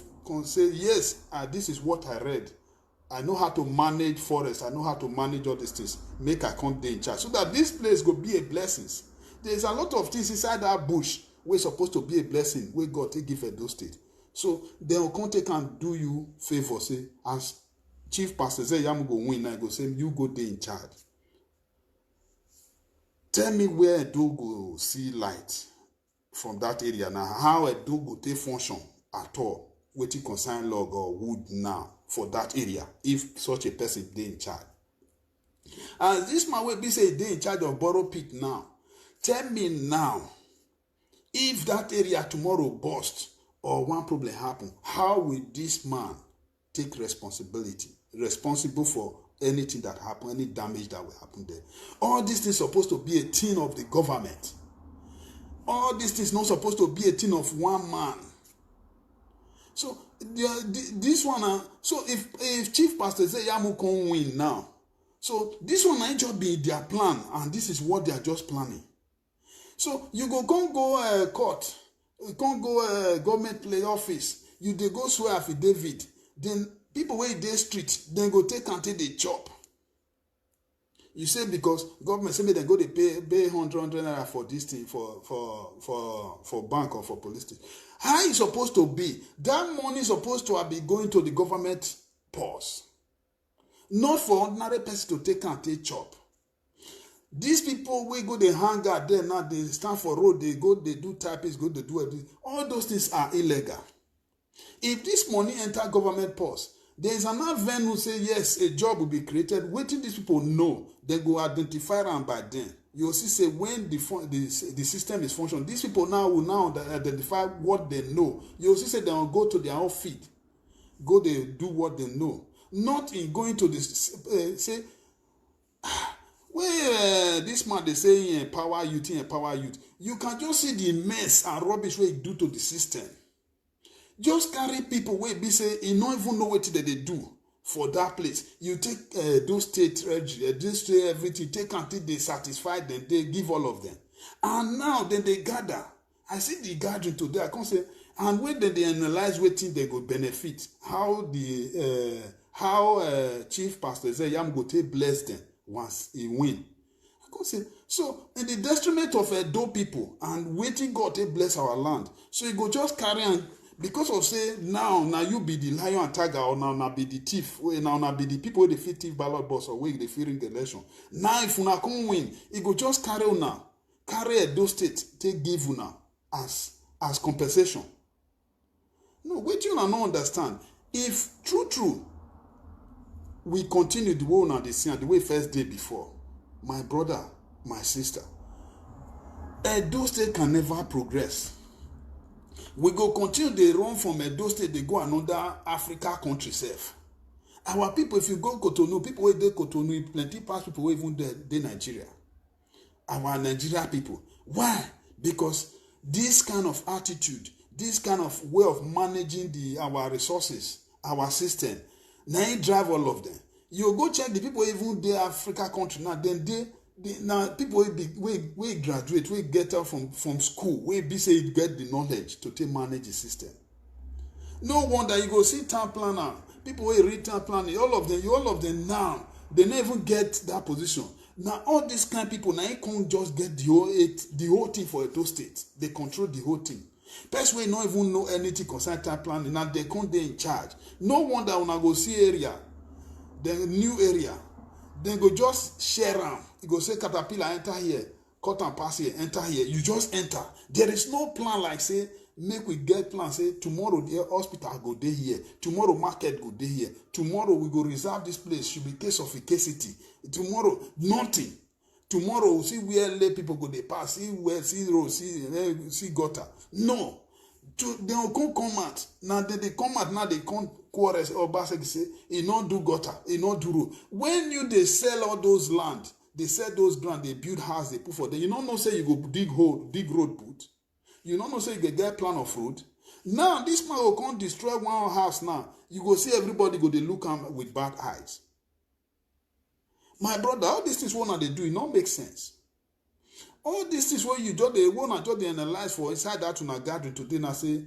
say, yes, this is what I read. I know how to manage forest. I know how to manage all these things. Make I come in charge. So that this place will be a blessing. There's a lot of things inside that bush we're supposed to be a blessing. We God to give Edo State. So they will come take and do you favor. Say, as chief pastor say, I'm going to win. I go say, you go there in charge. Tell me where Edo go see light from that area now. How Edo go take function at all. Waiting concern log or wood now for that area if such a person dey in charge. As this man will be say they in charge of Borough Pit now. Tell me now, if that area tomorrow burst or one problem happen, how will this man take responsibility? Responsible for anything that happen, any damage that will happen there. All these things supposed to be a thing of the government. All these things not supposed to be a thing of one man. So this one, so if Chief Pastor say Yamu can win now, so this one ain't just be their plan, and this is what they are just planning. So you go court, you can't go government play office, you they go swear affidavit, then people where they street, then go take and take the chop. You say because government say they go they pay 100 naira for this thing for bank or for police station. How is supposed to be? That money is supposed to be going to the government purse, not for ordinary person to take and take chop. These people we go they hang out there now, they stand for road, they go they do types, go they do everything. All those things are illegal. If this money enter government purse, there is another venue say yes, a job will be created. Waiting these people know, they go identify them by then. You see say when the system is functioning, these people now will now identify what they know. You see say they will go to their own feet, go they do what they know, not in going to this say. Well, this man they say empower youth, empower youth. You can just see the mess and rubbish we do to the system. Just carry people where be say you don't even know what they do for that place. You take those state everything, take until they satisfy them, they give all of them. And now then they gather. I see the gathering today. I can say, and when they analyze what thing they go benefit, how the Chief Pastor say Yam go take bless them once he win. I can say, so in the detriment of Edo people and waiting God to bless our land. So you go just carry on. Because of say now you be the lion and tiger, or now be the thief, now be the people with the fit thief ballot box or way they fearing the election. Now if una come win, it go just carry una, carry Edo State, take give una as compensation. No, wait you not understand. If true, we continue the way una the same, the way first day before, my brother, my sister, Edo State can never progress. We go continue, they run from Edo State, they go another Africa country safe. Our people, if you go Cotonou, people where they Cotonou, plenty past people where even they Nigeria. Our Nigeria people. Why? Because this kind of attitude, this kind of way of managing our resources, our system, now it drive all of them. You go check the people even the Africa country now, then now people we graduate, we get out from school, we be say get the knowledge to take manage the system. No wonder you go see town planner, people will read town planning, all of them now, they never get that position. Now all these kind of people now you can't just get the whole thing for Edo State. They control the whole thing. Person wey no even know anything concern time planning, na they come dey in charge. No wonder una go see area, the new area, then go just share am. You go say caterpillar enter here, cut and pass here, enter here. You just enter. There is no plan like say make we get plan say tomorrow the hospital go dey here, tomorrow market go dey here, tomorrow we go reserve this place should be case of scarcity. Tomorrow nothing. Tomorrow we see where lay people go dey pass, see where see road, see gutter. No, they will come out. Now they come out now they come quarrel or Obaseki say he not do gutter, he not do road. When you they sell all those land, they sell those land, they build house, they put for them. You don't know say you go dig hole, dig road put. You don't know say you get plan of road. Now this man will come destroy one house now. You go see everybody go they look am with bad eyes. My brother, all these things what they do, it not make sense. All these things what you just they want to just analyze for inside that una gathering today na say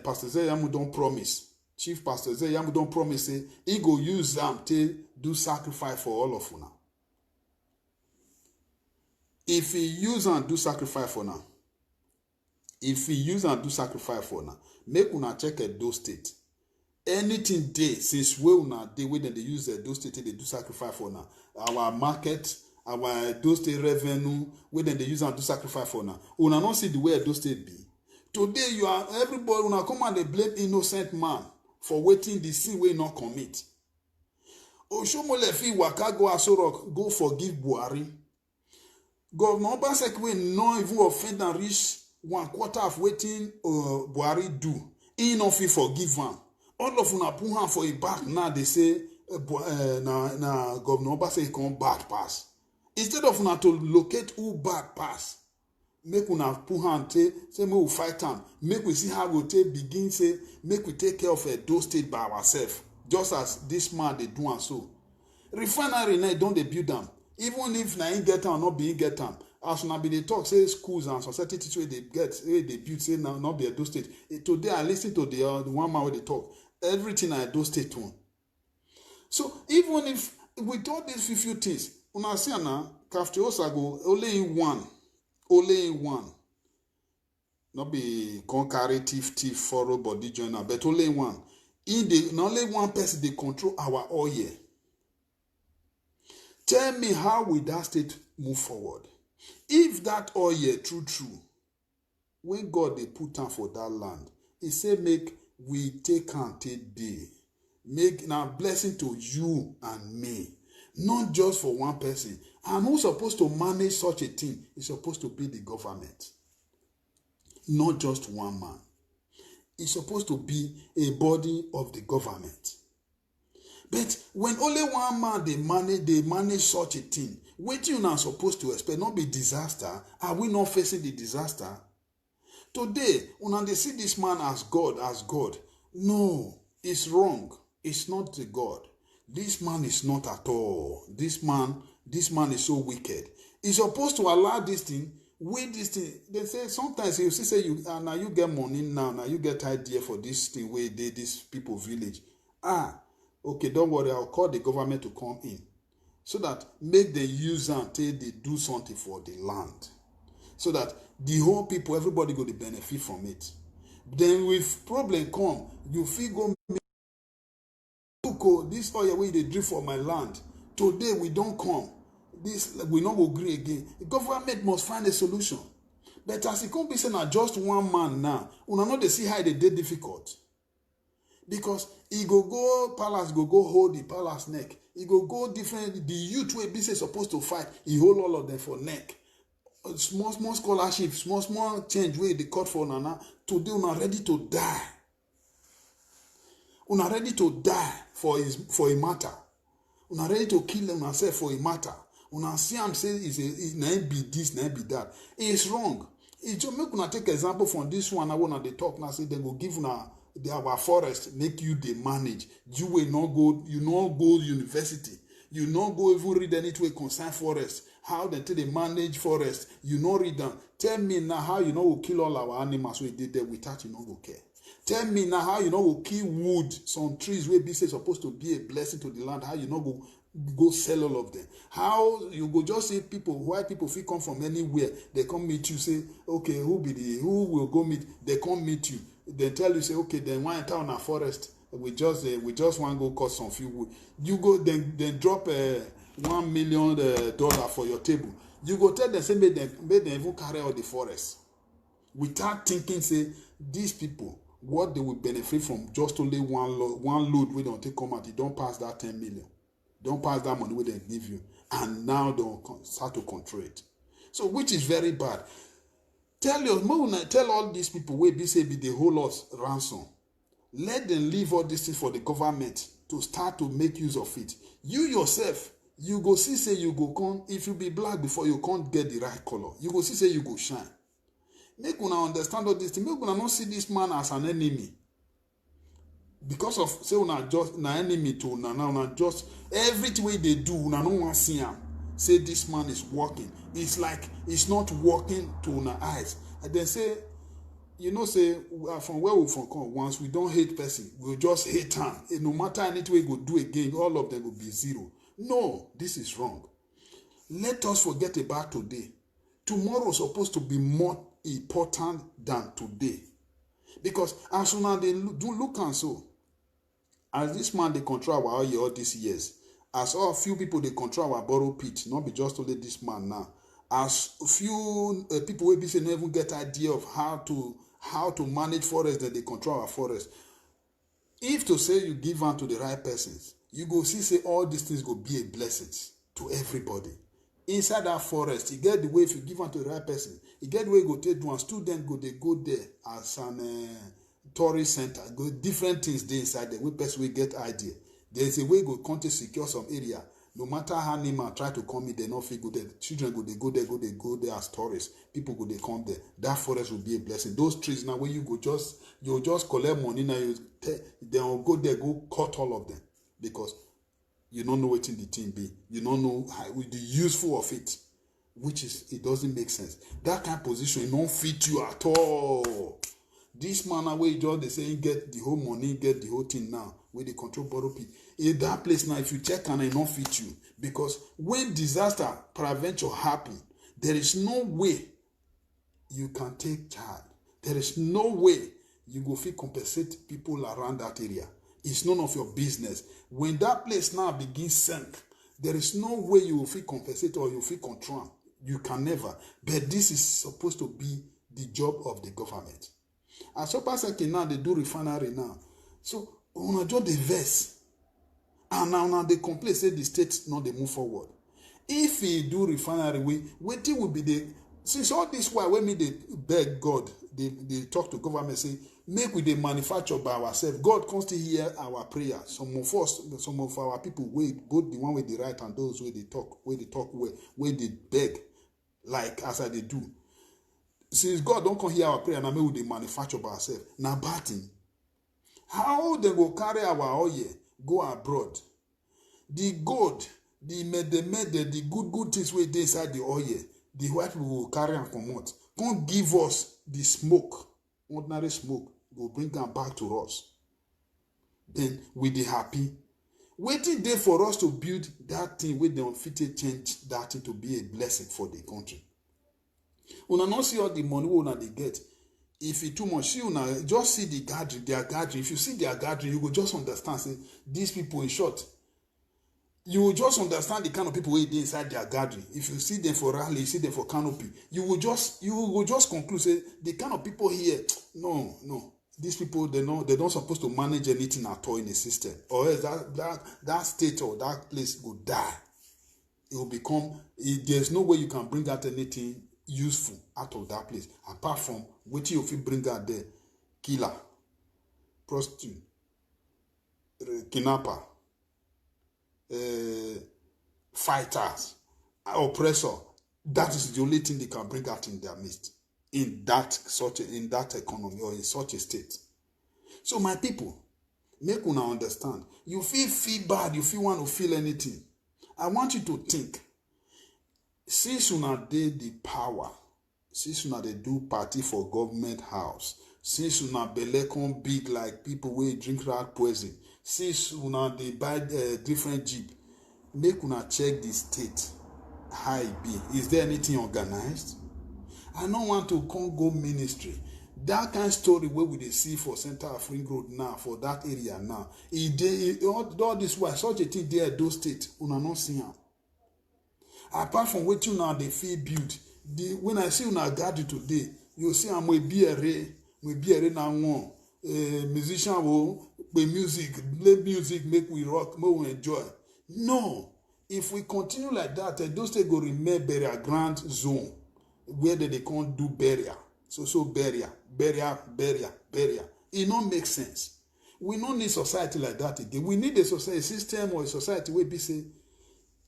Pastor Zeyamu don't promise. Chief Pastor Zeyamu don't promise say he go use them to do sacrifice for all of una. If he use and do sacrifice for now, make una check Edo State. Anything day since we una day when they use Edo State they do sacrifice for now. Our market, our Edo State revenue, when they use and do sacrifice for now. Una not see the way Edo State be. Today you are everybody una come and they blame innocent man for waiting the sin we not commit. Oshomole fi waka go Asorok go forgive Buhari. Governor Obaseki we not even offend and reach 1/4 of waiting Buhari do. He not fit forgive am. All of una put hand for a back now they say na Governor Obaseki come bad pass. Instead of una to locate who bad pass, make una put hand say make we fight am. Make we see how we take begin say make we take care of Edo State by ourselves. Just as this man they do and so. Refinery now don't they build them. Even if na him get am not be him get am. As una be they talk say schools and society teach where they get where they build say now not be Edo State. Today I listen to the one man where they talk. Everything I Edo State one. So even if with all these few things, una see na Kafti Osago only in one. Not be carry thief follow body joiner, but only in one. Only one person they control our oil. Tell me how will that state move forward? If that oil true, when God they put down for that land, he say make we take and take day. Make now blessing to you and me. Not just for one person. And who's supposed to manage such a thing? It's supposed to be the government. Not just one man. It's supposed to be a body of the government. But when only one man they manage such a thing, what you not supposed to expect? Not be disaster. Are we not facing the disaster? Today, when they see this man as God. No, it's wrong. It's not the God. This man is not at all. This man is so wicked. He's supposed to allow this thing. With this thing, they say sometimes you see say you now you get money now you get idea for this thing where they this people village. Okay, don't worry, I'll call the government to come in so that make the user until they do something for the land. So that the whole people, everybody go to benefit from it. Then with problem come, you feel go this oil way they drift for my land. Today we don't come. This we not agree again. The government must find a solution. But as it can't be saying just one man now, una know they see how they did difficult. Because he go palace, go hold the palace neck. He go different. The youth way be supposed to fight. He hold all of them for neck. Small scholarship, small change where they cut for Nana. Today una ready to die. Una ready to die for a matter. Una ready to kill themselves for a matter. Una see him say it not be this, not be that. It's wrong. It just make una take example from this one. I wanna they talk now. Say they go give una our forest make you they manage. You will not go. You not go university. You not go even read anything concern forest. How they manage forest. You not read them. Tell me now how you know will kill all our animals we did there without you not go care. Tell me now how you know will kill wood, some trees where be say supposed to be a blessing to the land. How you know go go sell all of them. How you go just see people, why people fit come from anywhere, they come meet you, say, okay, who will go meet, they come meet you, they tell you, say, okay, then why enter on a forest, we just want to go cut some few wood. You go then drop $1 million for your table. You go tell them, say, make them even carry out the forest without thinking, say, these people, what they will benefit from just only one load we don't take come out, you don't pass that 10 million. Don't pass that money where they give you. And now they'll start to control it. So, which is very bad. Tell all these people where they hold us ransom. Let them leave all these things for the government to start to make use of it. You yourself, you go see, say you go come, if you be black before, you can't get the right color. You go see, say you go shine. Make una understand all this thing. Make una not see this man as an enemy. Because of, say, una just an enemy to una, now una just, everything way they do, una no want see him. Say this man is working. It's like, it's not working to una eyes. And then say, you know, say, from where we from come, once we don't hate person, we'll just hate him. And no matter anything we go do again, all of them will be zero. No, this is wrong. Let us forget about today. Tomorrow is supposed to be more important than today. Because as soon as they do look and so, as this man they control our oil all these years, as all few people they control our borrow pit, not be just only this man now. As few people will be saying never get idea of how to manage forest, that they control our forest. If to say you give on to the right persons, you go see say all these things go be a blessing to everybody. Inside that forest, you get the way if you give on to the right person, you get the way you go take one student they go there as an tourist center, go different things there inside there. We person will get idea. There's a way go come to secure some area. No matter how animal try to come in, they not feel go there. Children they go there as tourists. People they come there. That forest will be a blessing. Those trees now where you just collect money now, they will go there, go cut all of them. Because you don't know what in the thing be. You don't know how the useful of it. Which is, it doesn't make sense. That kind of position, it don't fit you at all. This man away just they say get the whole money, get the whole thing now. Where they control borrow people. In that place now, if you check and it don't fit you. Because when disaster peradventure happen, there is no way you can take charge. There is no way you go fit compensate people around that area. It's none of your business. When that place now begins sink, there is no way you will feel compensate or you will feel control. You can never. But this is supposed to be the job of the government. As so second now they do refinery now. So on a job they verse. And now they complain say the state now they move forward. If he do refinery, waiting will be the since all this while when they beg God, they talk to government say make we they manufacture by ourselves. God constantly hear our prayer. Some of our people wait both the one with the right and those where they talk where they beg, like as I they do. Since God don't come hear our prayer, now maybe they manufacture by ourselves. Now batting. How they go carry our oil, go abroad? The gold, the good things where they inside the oil, the white people will carry and come out. Can't give us the smoke, ordinary smoke, will bring them back to us. Then we be happy. Waiting there for us to build that thing where they don't fit to change that thing to be a blessing for the country. Una not see all the money una they get. If it too much, see una just see the gathering, their gathering. If you see their gathering, you will just understand. Say these people in short. You will just understand the kind of people who are inside their gathering. If you see them for rally, you see them for canopy, you will just conclude say the kind of people here. No. These people they don't supposed to manage anything at all in the system, or else that state or that place will die. It will become. There's no way you can bring out anything useful out of that place apart from what you bring out there: killer, prostitute, kidnapper, fighters, oppressor. That is the only thing they can bring out in their midst in that economy or in such a state. So my people, make una understand. You feel bad, you feel want to feel anything. I want you to think. Since una dey the power, since una dey do party for government house, since una belle come big like people wey drink rat poison, since una dey buy different jeep, make una check the state how e be. Is there anything organized? I no want to come go ministry. That kind of story where we dey see for center of Ring Road now, for that area now, all this way, such a thing there at those states, una not see am. Apart from what you now they feel build, when I see una gather today, you see I'm a BRA now one musician will play music, make we rock, make we enjoy. No, if we continue like that, those states go remain burial grand zone where they can't do burial. So burial. It don't make sense. We don't need society like that again. We need a society system or a society where we say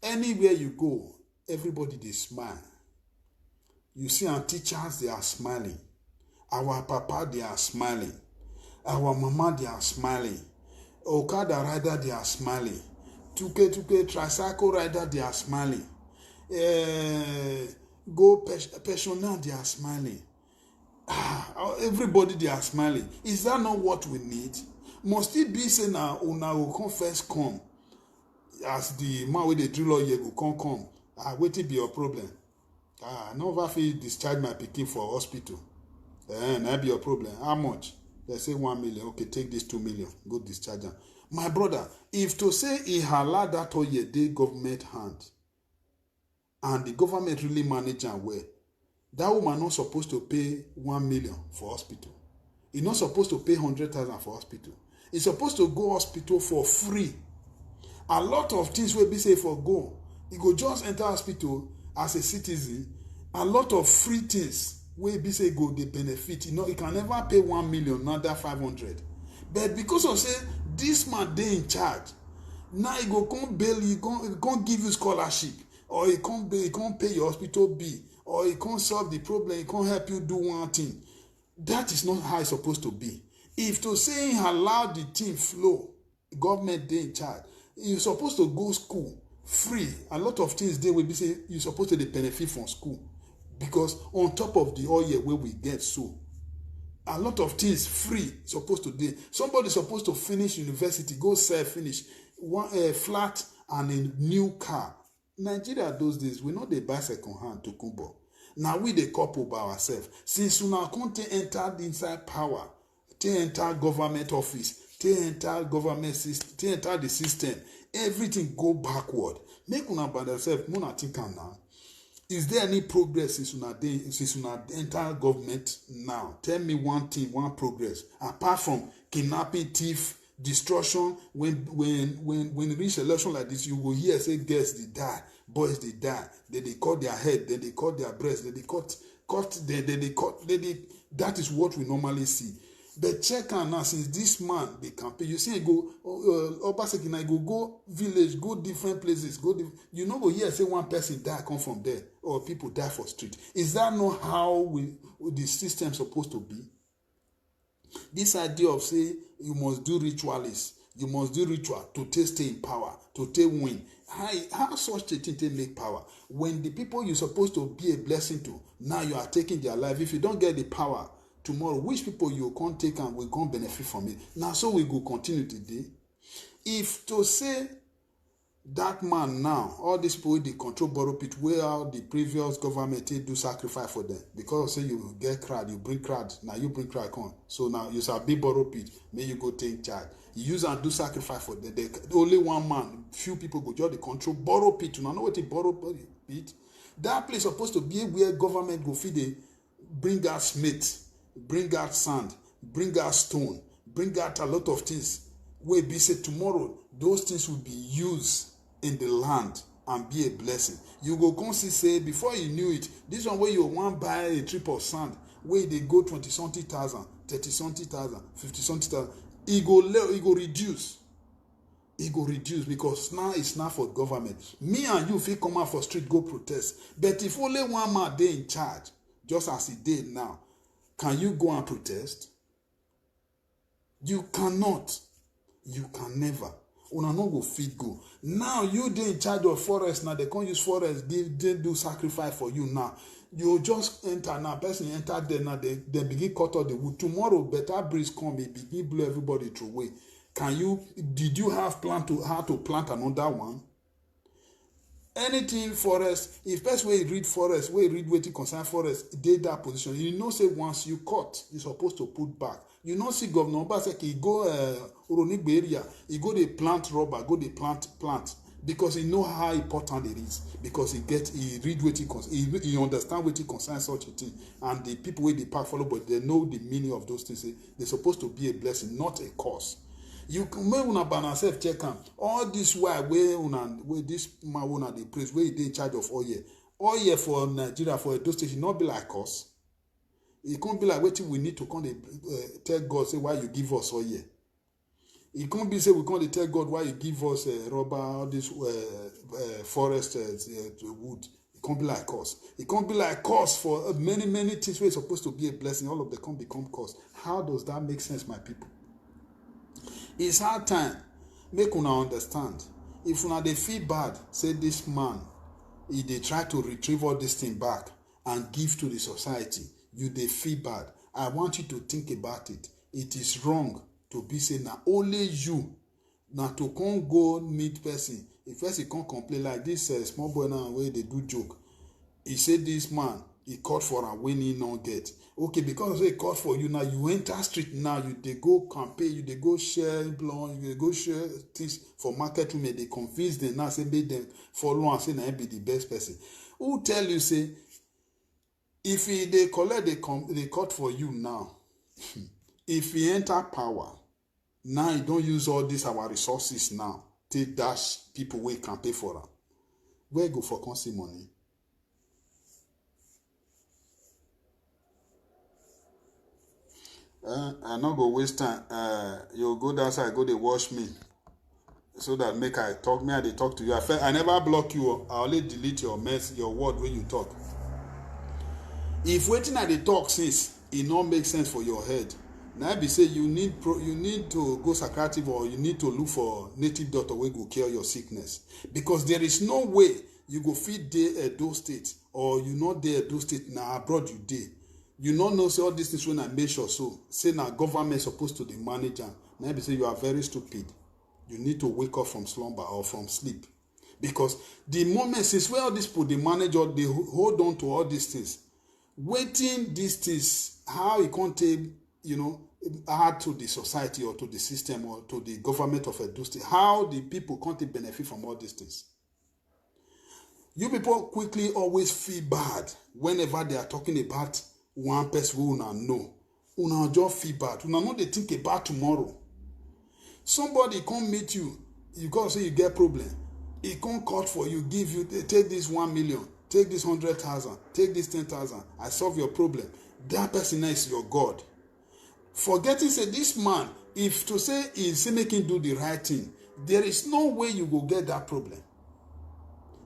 anywhere you go, everybody they smile. You see our teachers, they are smiling. Our papa, they are smiling. Our mama, they are smiling. Okada rider, they are smiling. 2K tricycle rider, they are smiling. Go pensioner, they are smiling. Everybody, they are smiling. Is that not what we need? Must it be say now, una will come first come, as the man with the drill oil will come. What it be your problem? No fit discharge my pikin for hospital. That be your problem. How much? They say 1 million. Okay, take this 2 million. Go discharge them. My brother, if to say he allow that oil dey government hand, and the government really manage am well, that woman not supposed to pay 1 million for hospital. He not supposed to pay 100,000 for hospital. He's supposed to go hospital for free. A lot of things will be say for go. He go just enter hospital as a citizen. A lot of free things will be say go the benefit. You know, he can never pay 1 million, not that 500. But because of say this man they in charge, now he go come bail, he can't give you scholarship, or he can't pay your hospital bill, or he can't solve the problem, he can't help you do one thing. That is not how it's supposed to be. If to say allow the thing flow, government they in charge, you're supposed to go school free. A lot of things they will be say you're supposed to benefit from school, because on top of the oil where we get so a lot of things free supposed to do. Somebody supposed to finish university, go finish one flat and a new car. Nigeria those days we not they buy second hand to Kumbo. Now we the couple by ourselves. Since una conte entered inside power, they enter government office, they enter government system, they enter the system, everything go backward. Make una by themselves, una think now. Is there any progress since una enter government now? Tell me one thing, one progress. Apart from kidnapping, thief, destruction, when reach election like this, you will hear say girls they die, boys they die, they cut their head, then they cut their breast, they cut, that is what we normally see. But check out now, since this man they campaign, you see, go Obaseki now go village, go different places, you know, go here say one person die come from there, or people die for street. Is that not how the system supposed to be? This idea of say you must do ritualists, you must do ritual to stay in power, to win. How such a thing make power? When the people you're supposed to be a blessing to, now you are taking their life. If you don't get the power, tomorrow, which people you can't take and will can't benefit from it. Now, so we go continue today. If to say that man now, all these people they control borrow pit, where the previous government they do sacrifice for them, because say you get crowd, you bring crowd, now you bring crowd come. So now you shall be borrow pit, may you go take charge. You use and do sacrifice for them. Only one man, few people go just the control borrow pit. You know what they borrow pit? That place supposed to be where government go feed they bring out smith, bring out sand, bring out stone, bring out a lot of things. Where be said tomorrow, those things will be used in the land and be a blessing. You go come see say before you knew it, this one where you want buy a trip of sand, where they go 20-something thousand, 30-something thousand, 50-something thousand, it go reduce. It go reduce because now it's not for government. Me and you feel come out for street go protest. But if only one man they in charge, just as he did now, can you go and protest? You cannot. You can never. Una no go fit go. Now you dey in charge of forest. Now they can't use forest. They do sacrifice for you now. You just enter now. Person enter there now. They begin cut out the wood. Tomorrow better breeze come. It begin blow everybody through away. Did you have plan to how to plant another one? anything forest, if person wey read forest, wey read wetin concern forest, dey that position, you know say once you cut, you supposed to put back. You know see Governor Obaseki, he go Oronigbe area, he go dey plant rubber, go dey plant, because he know how important it is, because he read wetin concern, he understand wetin concern such a thing, and the people wey dey park follow, but they know the meaning of those things. They supposed to be a blessing, not a curse. You make una by yourself check am. All this while where this man una dey praise, where he dey in charge of oil for Nigeria, for Edo State, not be like us. It can't be like wetin we need to come tell God, say why you give us oil. It can't be say we can't tell God why you give us rubber, all this forest wood. It can't be like us. It can't be like us for many things where it's supposed to be a blessing. All of them can't become curse. How does that make sense, my people? It's hard time. Make una understand. If una dey feel bad, say this man, he dey try to retrieve all this thing back and give to the society. You dey feel bad. I want you to think about it. It is wrong to be saying na only you, na to come go meet person. If person come complain like this small boy now where they do joke, he say this man, he called for am when he no get. Okay, because he called for you now, you enter street now, you dey go campaign, you dey go share blunt, you dey go share things for market women, they convince them now, say make them follow and say na him be the best person. Who tell you say, if they collect the cut for you now, if he enter power, now he don't use all these our resources now, take dash people wey can pay for am. Where go for come see money? I not go waste time. You go that side, go dey watch me, so that make I talk. Me I dey talk to you. I never block you. I only delete your word when you talk. If wetin I dey talk since it not make sense for your head, now be say you need to go psychiatric, or you need to look for native doctor wey go cure your sickness, because there is no way you go fit dey Edo State, or you not dey Edo State na abroad you dey. You not know say all these things when I make sure so say na government supposed to dey manage am. Now be say you are very stupid. You need to wake up from slumber or from sleep, because the moment since where all these people they manage or they hold on to all these things, waiting these things, how it can't take, add to the society or to the system or to the government of Edo State, how the people can't benefit from all these things. You people quickly always feel bad whenever they are talking about one person who una know. Una just feel bad. Una know they think about tomorrow. Somebody come meet you, you go say you get problem. He can't cut for you, give you, take this 1 million, take this 100,000, take this 10,000. I solve your problem. That person is your God. Forgetting say this man, if to say he say make him do the right thing, there is no way you go get that problem.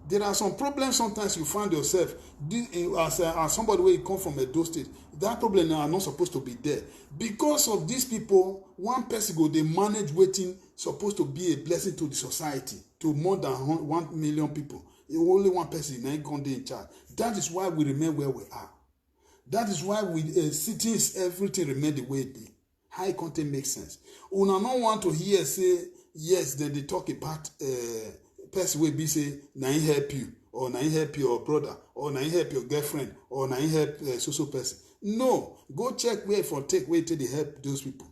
There are some problems sometimes you find yourself as somebody where you come from Edo State. That problem are not supposed to be there. Because of these people, one person go, they manage waiting supposed to be a blessing to the society, to more than 1 million people. Only one person ain't going to be in charge. That is why we remain where we are. That is why we cities, everything remain the way it be. High content makes sense. Una no want to hear say, yes, then they talk about person will be say, na he help you, or na he help your brother, or na he help your girlfriend, or na he help social person. No, go check where for take way till they help those people.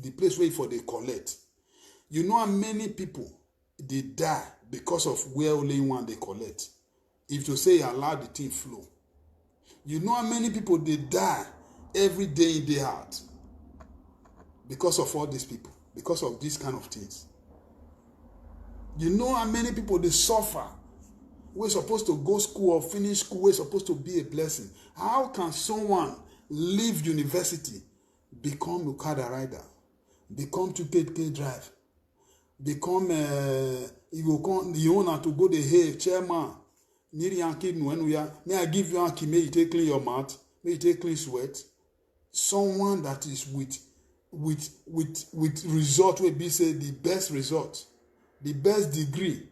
The place where for they collect. You know how many people they die because of where only one they collect. If you say allow the thing flow. You know how many people they die every day in their heart because of all these people, because of these kind of things. You know how many people they suffer. We're supposed to go school or finish school. We're supposed to be a blessing. How can someone leave university, become Okada rider, become 2K drive, become you want to go the hey chairman, may I give you Anki, may you take clean your mouth, may you take clean sweat. Someone that is with result will be say the best result. The best degree.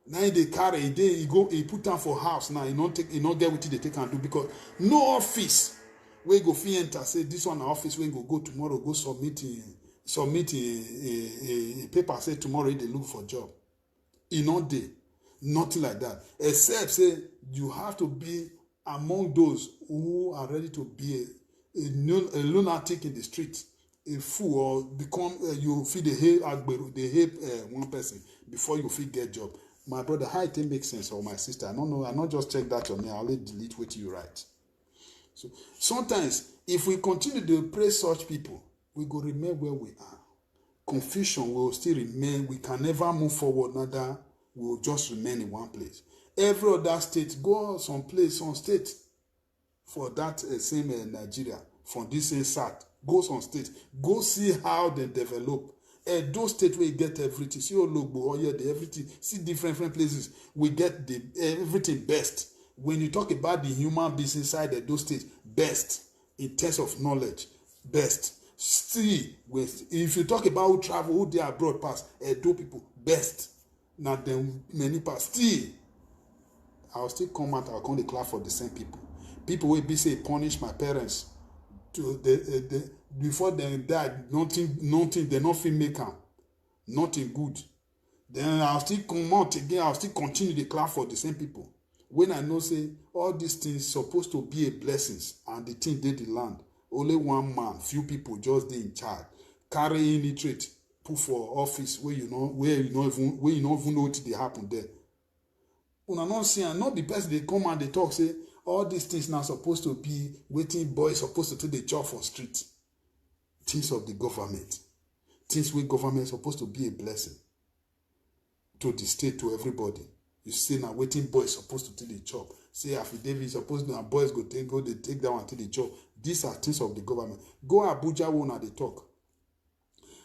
Now they carry a day, he put down for house now, he not get what they take and do, because no office where go fi enter, say this one office where go tomorrow, go submit a paper, say tomorrow they look for job. He not day. Nothing like that. Except say you have to be among those who are ready to be a lunatic in the street, a fool, or become you feel they hate one person before you feel get job. My brother, how it makes sense, or my sister? I don't know. I not just check that on me. I'll only delete what you write. So sometimes, if we continue to praise such people, we go remain where we are. Confusion will still remain. We can never move forward. Neither we will just remain in one place. Every other state, go some place, some state, for that same Nigeria, from this same SAT, go some state, go see how they develop. Those states where you get everything, see Ologbo, or yeah, the everything, see different places, we get the everything best. When you talk about the human beings inside those states, best in terms of knowledge, best. Still, if you talk about who travel, who they abroad past, those people, best. Now then many past. Still, I'll still come out, I'll come declare for the same people. People will be say punish my parents to before they died, nothing, they not feel make am, nothing good. Then I'll still come out again, I'll still continue to declare for the same people. When I know say all these things supposed to be a blessings and the thing did the land, only one man, few people just dey in charge, carry illiterate, put for office where you don't even know what they happen there. Una not see and not the person they come and they talk say all these things now supposed to be waiting boys supposed to take the job for street. Things of the government. Things where government supposed to be a blessing to the state, to everybody. You see now waiting boys supposed to take the job. Say affidavit supposed to boys they take that one to the job. These are things of the government. Go Abuja one at the talk.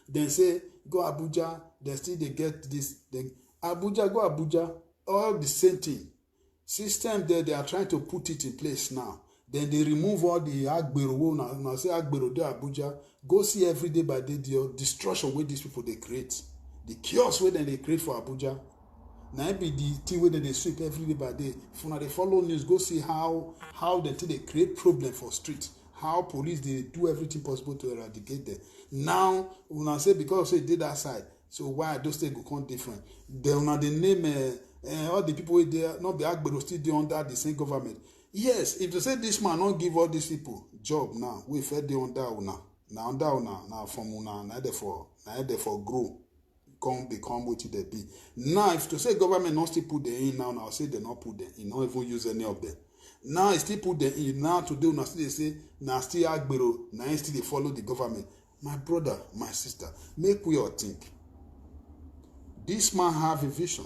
Then say go Abuja, then still they get this. Then Abuja, go Abuja, all the same thing. System there, they are trying to put it in place now. Then they remove all the Agbero. Now say Agbero de Abuja. Go see every day by day the destruction where these people they create. The chaos where they create for Abuja. Now be the thing where they sweep every day by day. If now they follow news, go see how they create problem for streets. How police they do everything possible to eradicate them. Now when I say because they did that side, so why those things go come different? Then now they name all the people there, not the Agbero still do under the same government. Yes, if they say this man not give all these people job now, we fed the under una. Now from una, now therefore grow, come become what they be. Now if to say government not still put them in now say they not put them in, not even use any of them. Now still put them in now today una still they say now still Agbero, now still they follow the government. My brother, my sister, make we all think. This man have a vision.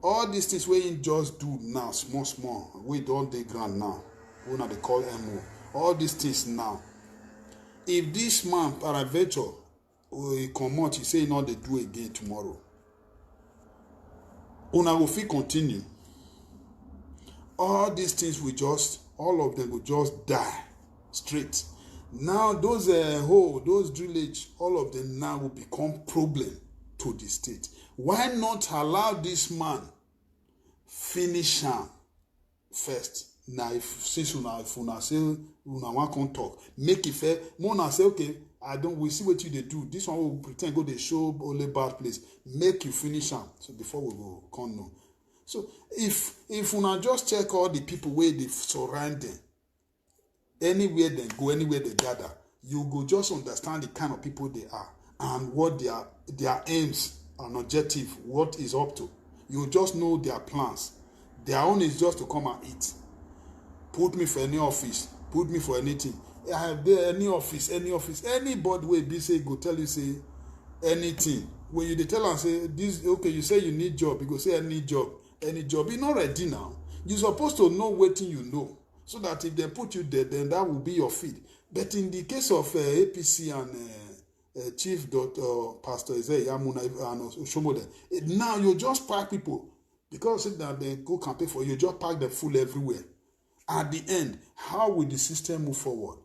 All these things we just do now, small, we don't dey ground now. We now they call MO. All these things now. If this man paraventure will come out, he say no, they do again tomorrow. Una will fit continue. All these things all of them will just die straight. Now those those drillage, all of them now will become problem to the state. Why not allow this man finish him first? Now, if una say una want come talk, make it fair. Mona say okay, we see what you they do. This one will pretend go they show only bad place. Make you finish him. So before we go come no. So if una just check all the people where they surround them, anywhere they go, anywhere they gather, you go just understand the kind of people they are and what their aims and objective, what is up to. You just know their plans. Their own is just to come and eat. Put me for any office, put me for anything. I have there any office, anybody will be say go tell you say anything. When you tell and say this, okay, you say you need job, you go say any job. You're not ready now. You're supposed to know what you know, so that if they put you there, then that will be your feed. But in the case of APC and Chief Pastor Isaiah Yamuna and Oshomode, now you just pack people because that they go campaign for you, just pack them full everywhere. At the end, how will the system move forward?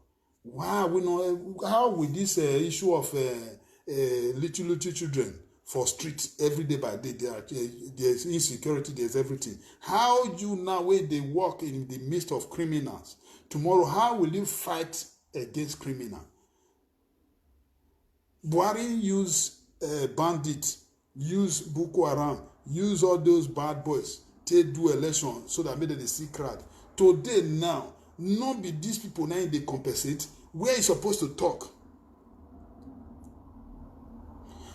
How will this issue of little children for streets every day by day, there's insecurity, there's everything. How you now when they work in the midst of criminals, tomorrow how will you fight against criminal? Buhari use bandits, use Boko Haram, use all those bad boys take do election so that make them dey see crowd. Today now, no be these people now they compensate. Where you supposed to talk?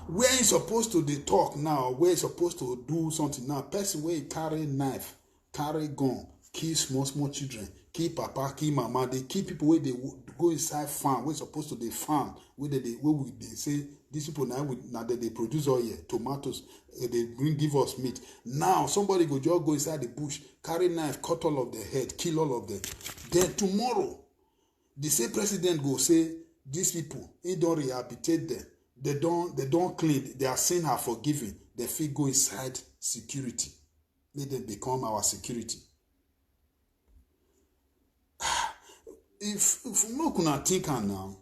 Where you supposed to dey talk now? Where you supposed to do something now? Person where carry knife, carry gun, kill small children, kill papa, kill mama. They kill people where they go inside farm. Where supposed to dey farm. Where they say these people now they produce oil, tomatoes. They give us meat. Now somebody go just go inside the bush, carry knife, cut all of their head, kill all of them. Then tomorrow, the same president go say these people he don't rehabilitate them. They don't clean. Their sin are forgiven. They feel go inside security. Let them become our security. If no kuna think now,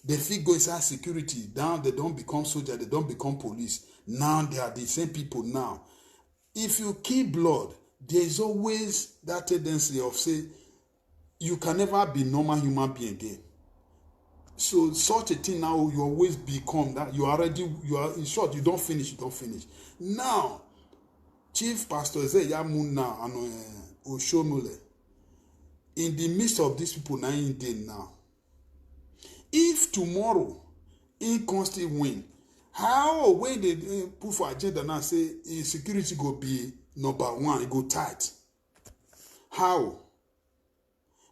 they feel go inside security. Now they don't become soldiers. They don't become police. Now they are the same people now. If you kill blood, there is always that tendency of say you can never be normal human being again. So such a thing now you always become that you are in short, you don't finish. Now, Chief Pastor Ezeyamuna and Oshomole, in the midst of these people 9 days now, if tomorrow he constantly win, how when they put for agenda now say security go be number 1, it go tight. How?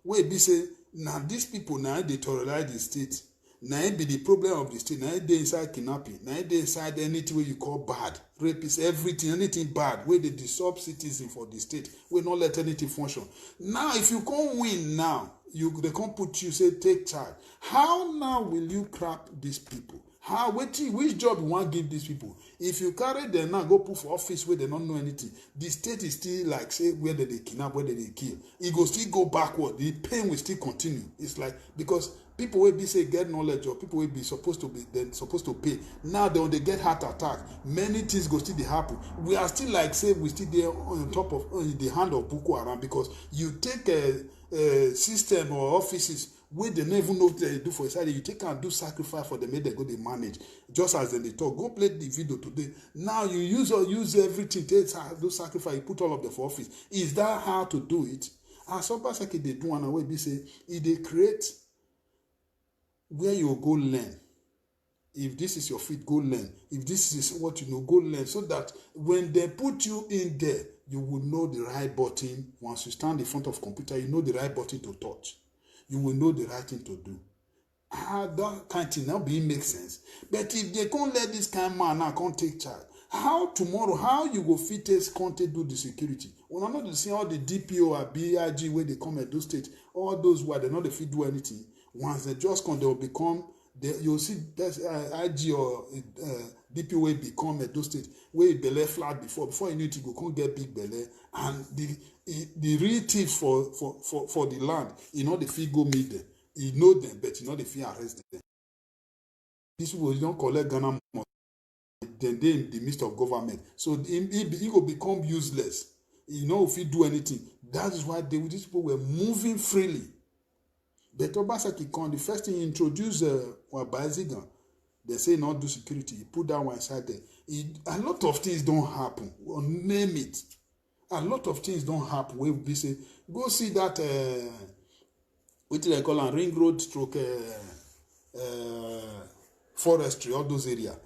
Where be say now these people now they terrorize the state. Now it be the problem of the state. Now they inside kidnapping. Now they inside anything where you call bad, rapists, everything, anything bad. Where they disturb citizens for the state. We not let anything function. Now if you can't win now, they can't put you say take charge. How now will you crap these people? How which job you want to give these people? If you carry them now go put for office where they don't know anything, the state is still like say where they kidnap, where they kill. It go still go backward. The pain will still continue. It's like because people will be say get knowledge or people will be supposed to pay. Now they get heart attack. Many things go still happen. We are still like say we still there on top of the hand of Boko Haram because you take a system or offices where they never know what they do for inside, you take and do sacrifice for them, make them go they manage. Just as they talk, go play the video today. Now you use everything, do sacrifice, you put all of them for office. Is that how to do it? And some person they do one way be say, if they create where you go learn. If this is your feet, go learn. If this is what you know, go learn. So that when they put you in there, you will know the right button. Once you stand in front of computer, you know the right button to touch. You will know the right thing to do. That kind of thing now be make sense. But if they can't let this kind of man now can't take charge, how tomorrow, how you go fit can't do the security? When I'm not seeing all the DPO or BIG where they come at those states, all those where they not the fit do anything. Once they just come, they will become. You'll see IG or DPO will become at those states where it belly flat before you need to go can't get big belly and the real thieves for the land, you know the fee go meet them. You know them, but you know the fee arrest them. These people you don't collect Ghana money, then they in the midst of government. So he will become useless. You know if he do anything. That is why these people were moving freely. But Obaseki come, the first thing he introduced Wabazigan, they say not do security. He put that one inside there. A lot of things don't happen. Or name it. A lot of things don't happen. Where we say, go see that, what do they call a ring road stroke forestry, all those areas.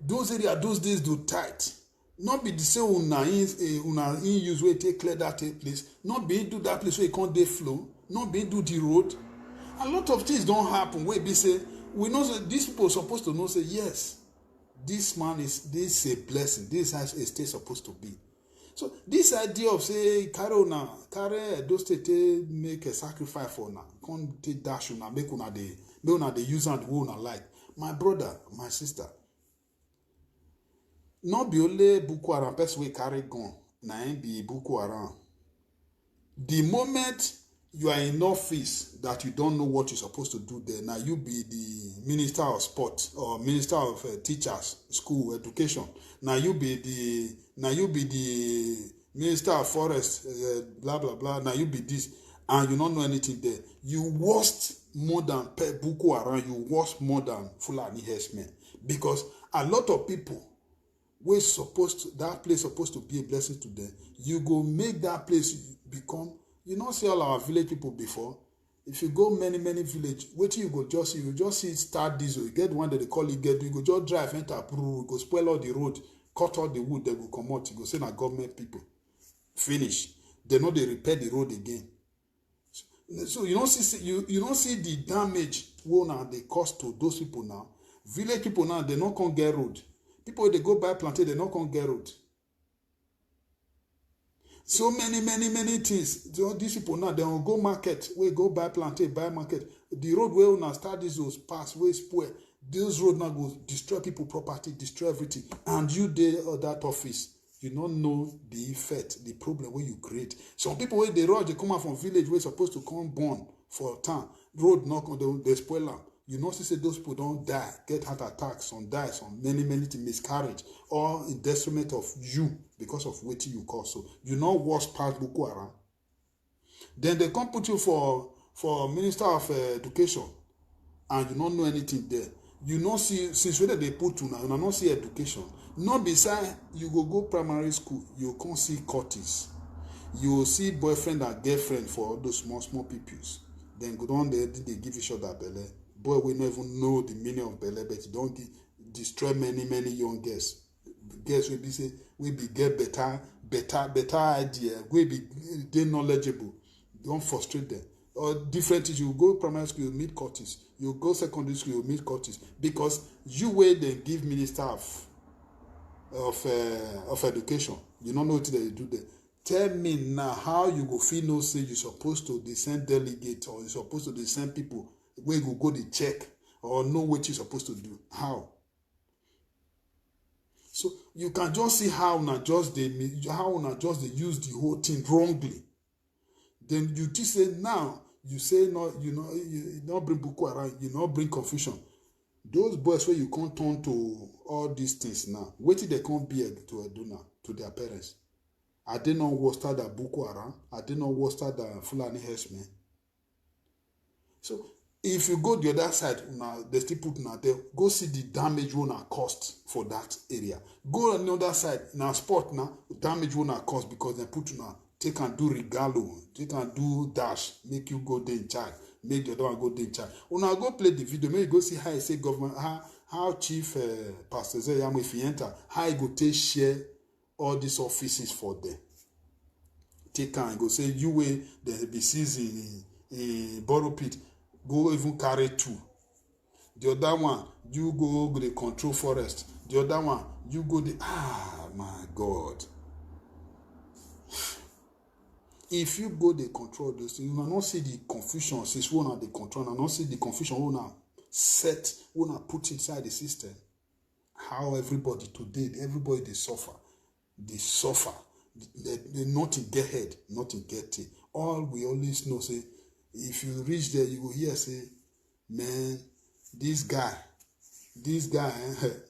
Those days do tight. Not be the same una in use where take clear that place. Not be do that place where you can't dey flow. Not be do the road. A lot of things don't happen where we say, we know that these people are supposed to know, say, yes, this is a blessing. This is how a state supposed to be. So this idea of say, carry those state make a sacrifice for now, can't take dash una, make una the use and the way una like. My brother, my sister, not be only Boko Haram person we carry gun, na be Boko Haram. The moment you are in office that you don't know what you're supposed to do there. Now you be the minister of sport or minister of teachers, school, education. Now you be the minister of forest, blah blah blah. Now you be this, and you don't know anything there. You worst more than Boko Haram. You worst more than Fulani herdsmen because a lot of people that place supposed to be a blessing to them, you go make that place become, you know, see all our village people before. If you go many village, wait till you just see start diesel. You get one that they call it get, you go just drive enter, you go spoil all the road, cut all the wood, they go come out, you go say na government people. Finish. They know they repair the road again. So you don't see the damage now they cause to those people now. Village people now, they not can get road. People they go buy plantain, they not can get road. So many things. So these people now they will go market, we go buy plantain, buy market. The road where now start this was pass, where spoil. Those road now go destroy people property, destroy everything. And you there at that office, you don't know the effect, the problem where you create. Some people where they road, they come out from village where supposed to come born for town. Road not they spoil them. You know, say those people don't die, get heart attacks, some die, some many things, miscarriage, or in detriment of you because of what you cause. So you know what's past Boko Haram. Then they come put you for Minister of Education, and you don't know anything there. You know, see, since whether they put you now, you don't see education. Not beside you go primary school, you can't see courties. You will see boyfriend and girlfriend for all those small pupils. Then go down there, they give each other belly. Boy, we never know the meaning of belly, but you don't destroy many young girls. Girls will be say we be get better idea. We be they knowledgeable. Don't frustrate them. Or different things. You go primary school, you meet courties. You go secondary school, you meet courties. Because you where they give minister of education, you don't know what they do there. Tell me now how you go feel no say you're supposed to send delegates or you're supposed to send people where you go the check or know what you're supposed to do. How? So you can just see how not just they use the whole thing wrongly. Then you just say now you say no, you not bring Boko Haram, you not bring confusion. Those boys where you can't turn to all these things now. Wait till they can't be to do now to their parents. I didn't know what started Boko Haram. I didn't know what started Fulani herdsmen. So if you go the other side, now they still put now there. Go see the damage one are cost for that area. Go on the other side now. Sport now damage one are cost because they put now take and do regalo, take and do dash, make you go there in charge, make the other one go there in charge. When I go play the video, maybe go see how I say government how Chief Pastor Zeyamo if he enter how he go take share all these offices for them. Take and go say you way there be season in Borough Pit. Go even carry 2. The other one, you go the control forest. The other one, you go the my God. If you go the control those things, you will not see the confusion since one are the control, and not see the confusion one are set, one are put inside the system. How everybody today, everybody they suffer. They suffer. They nothing get head, nothing get it. All we always know say if you reach there, you will hear say, man, this guy,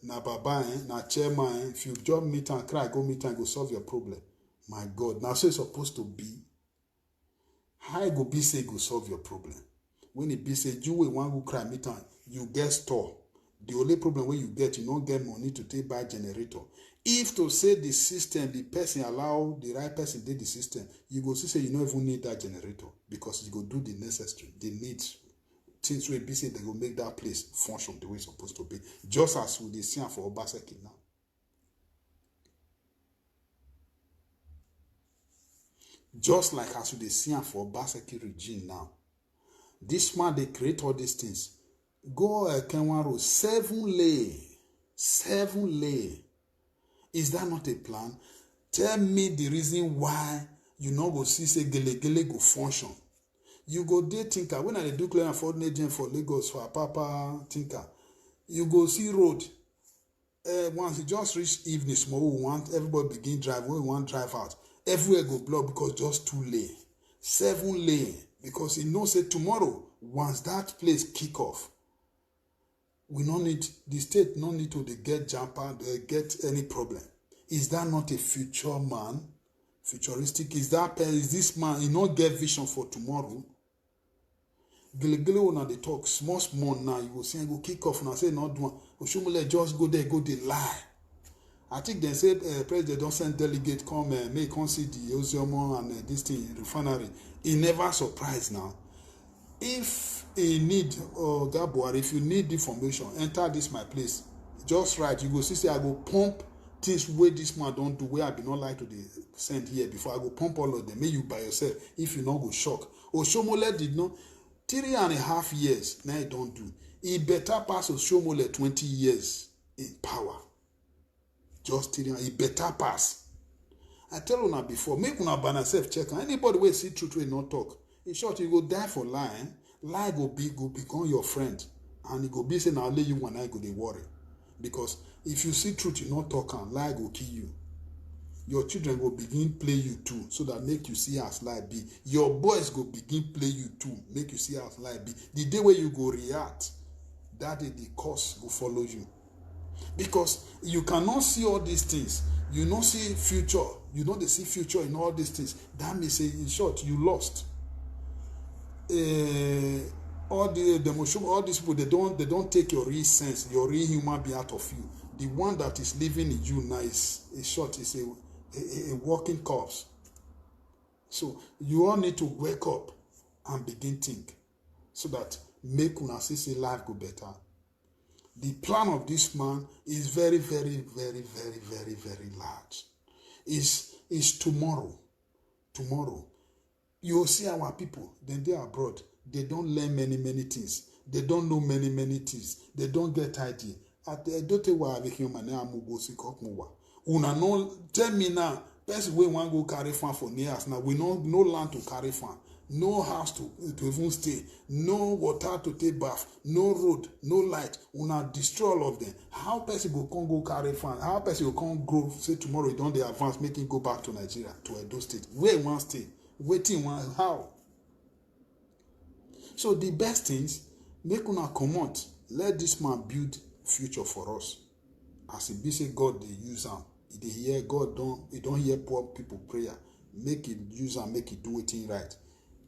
na baba, na chairman, if you just meet and cry, go meet and go solve your problem. My God, now so it's supposed to be. How it go be say go solve your problem? When it be say you will one who cry meet and you get store. The only problem where you get, you don't get money to take buy generator. If to say the system, the person allow the right person did the system, you go see say you don't even need that generator because you go do the necessary, the needs. Things will be say they will make that place function the way it's supposed to be. Just as we dey see for Obaseki now. Just like as we dey see for Obaseki regime now. This man they create all these things. Go Kenwan Road, 7 lane. Is that not a plan? Tell me the reason why you not go see say gele go function. You go there Tinker. When I do clear and forward agent for Lagos for Papa Tinker, you go see road. Once you just reach evening, small we want everybody begin drive. We want drive out. Everywhere go block because just 2 lane, 7 lane. Because he knows that tomorrow, once that place kick off, we don't need the state no need to get jumper, get any problem. Is that not a future man? Futuristic? Is this man? He not get vision for tomorrow? Gele when they talk small now, you will see go kick off and I say not do. Oshumule just go there, go they lie. I think they say president don't send delegate come may come see the Ozomo and this thing refinery. He never surprised now. If he need Gabuari, if you need information, enter this my place. Just right, you go see say I go pump things where this man don't do where I be not like to send here before. I go pump all of them. May you by yourself if you not go shock. Oshomole did not 3.5 years. Now he don't do. He better pass Oshomole 20 years in power. Just 3 years. He better pass. I tell you now before, make una ban self check. Anybody will see truth will not talk. In short, you go die for lying. Lie go become your friend. And it go be saying, I'll lay you one, I go they worry. Because if you see truth, you not talk and lie go kill you. Your children will begin play you too, so that make you see as lie be. Your boys go begin play you too, make you see as lie be. The day where you go react, that is the course will follow you. Because you cannot see all these things. You not see future. You know they see future in all these things. That means in short, you lost. All these people, they don't take your real sense, your real human being out of you. The one that is living in you now is a walking corpse. So you all need to wake up and begin think, so that make una see life go better. The plan of this man is very, very, very, very, very, very large. Is tomorrow. Tomorrow. You will see our people, then they are abroad. They don't learn many, many things. They don't know many, many things. They don't get idea. At the dote wa avec human amugo si kok muwa. Una no tell me now, person we want go carry farm for years now. We no land to carry farm, no house to even stay, no water to take bath, no road, no light. Una destroy all of them. How person go carry farm? How person go come grow? Say tomorrow you don't they advance, make him go back to Nigeria, to Edo State. Where one stay? Waiting one how? So the best things, make una comot. Let this man build future for us. As it be say God they use him. They hear God don't hear poor people prayer. Make it use and make it do it right.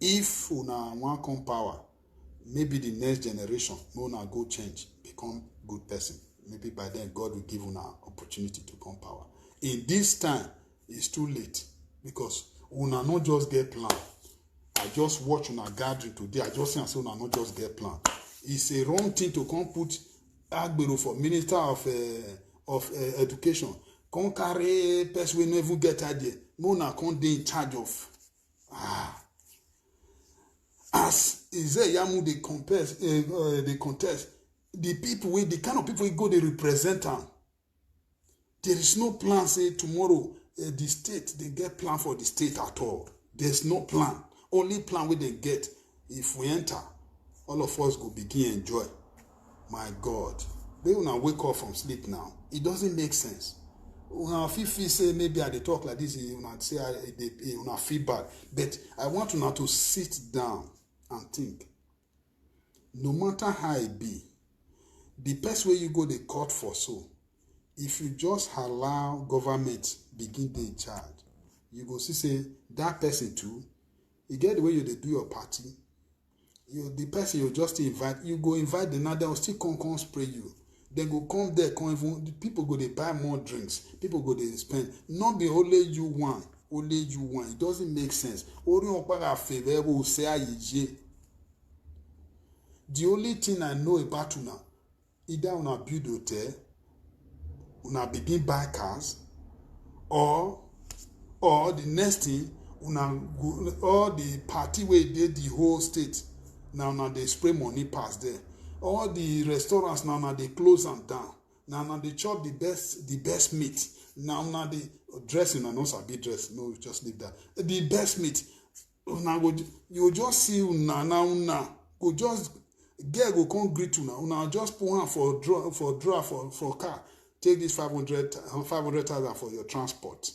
If una want come power, maybe the next generation una go change, become good person. Maybe by then God will give una opportunity to come power. In this time, it's too late because una not just get plan. I just watch una gathering today. I just say una not just get plan. It's a wrong thing to come put Agbero for Minister of Education. Come carry person we never get idea. Mona come dey in charge of. As Yamu they contest the people the kind of people we go they represent them. There is no plan say tomorrow the state they get plan for the state at all. There's no plan. Only plan we they get if we enter, all of us go begin enjoy. My God, they will not wake up from sleep now. It doesn't make sense. Una Fifi say maybe I they talk like this. Una say una feel bad, but I want una to sit down and think. No matter how it be, the best way you go the court for so. If you just allow government begin in charge, you go see say that person too. You get the way you they do your party. The person you just invite, you go invite the another will still come spray you. Then go come there, come even the people go they buy more drinks. People go they spend. Not be only you one. It doesn't make sense. The only thing I know about una, either una build hotel, una begin buy cars, or the next thing una go, or the party where they the whole state now they spray money past there. All the restaurants now they close them down. Now they chop the best meat. Now they dressing and not be dress. No, just leave that. The best meat. Now you just see una go just girl go come greet una just put one for car. Take this 500,000 for your transport.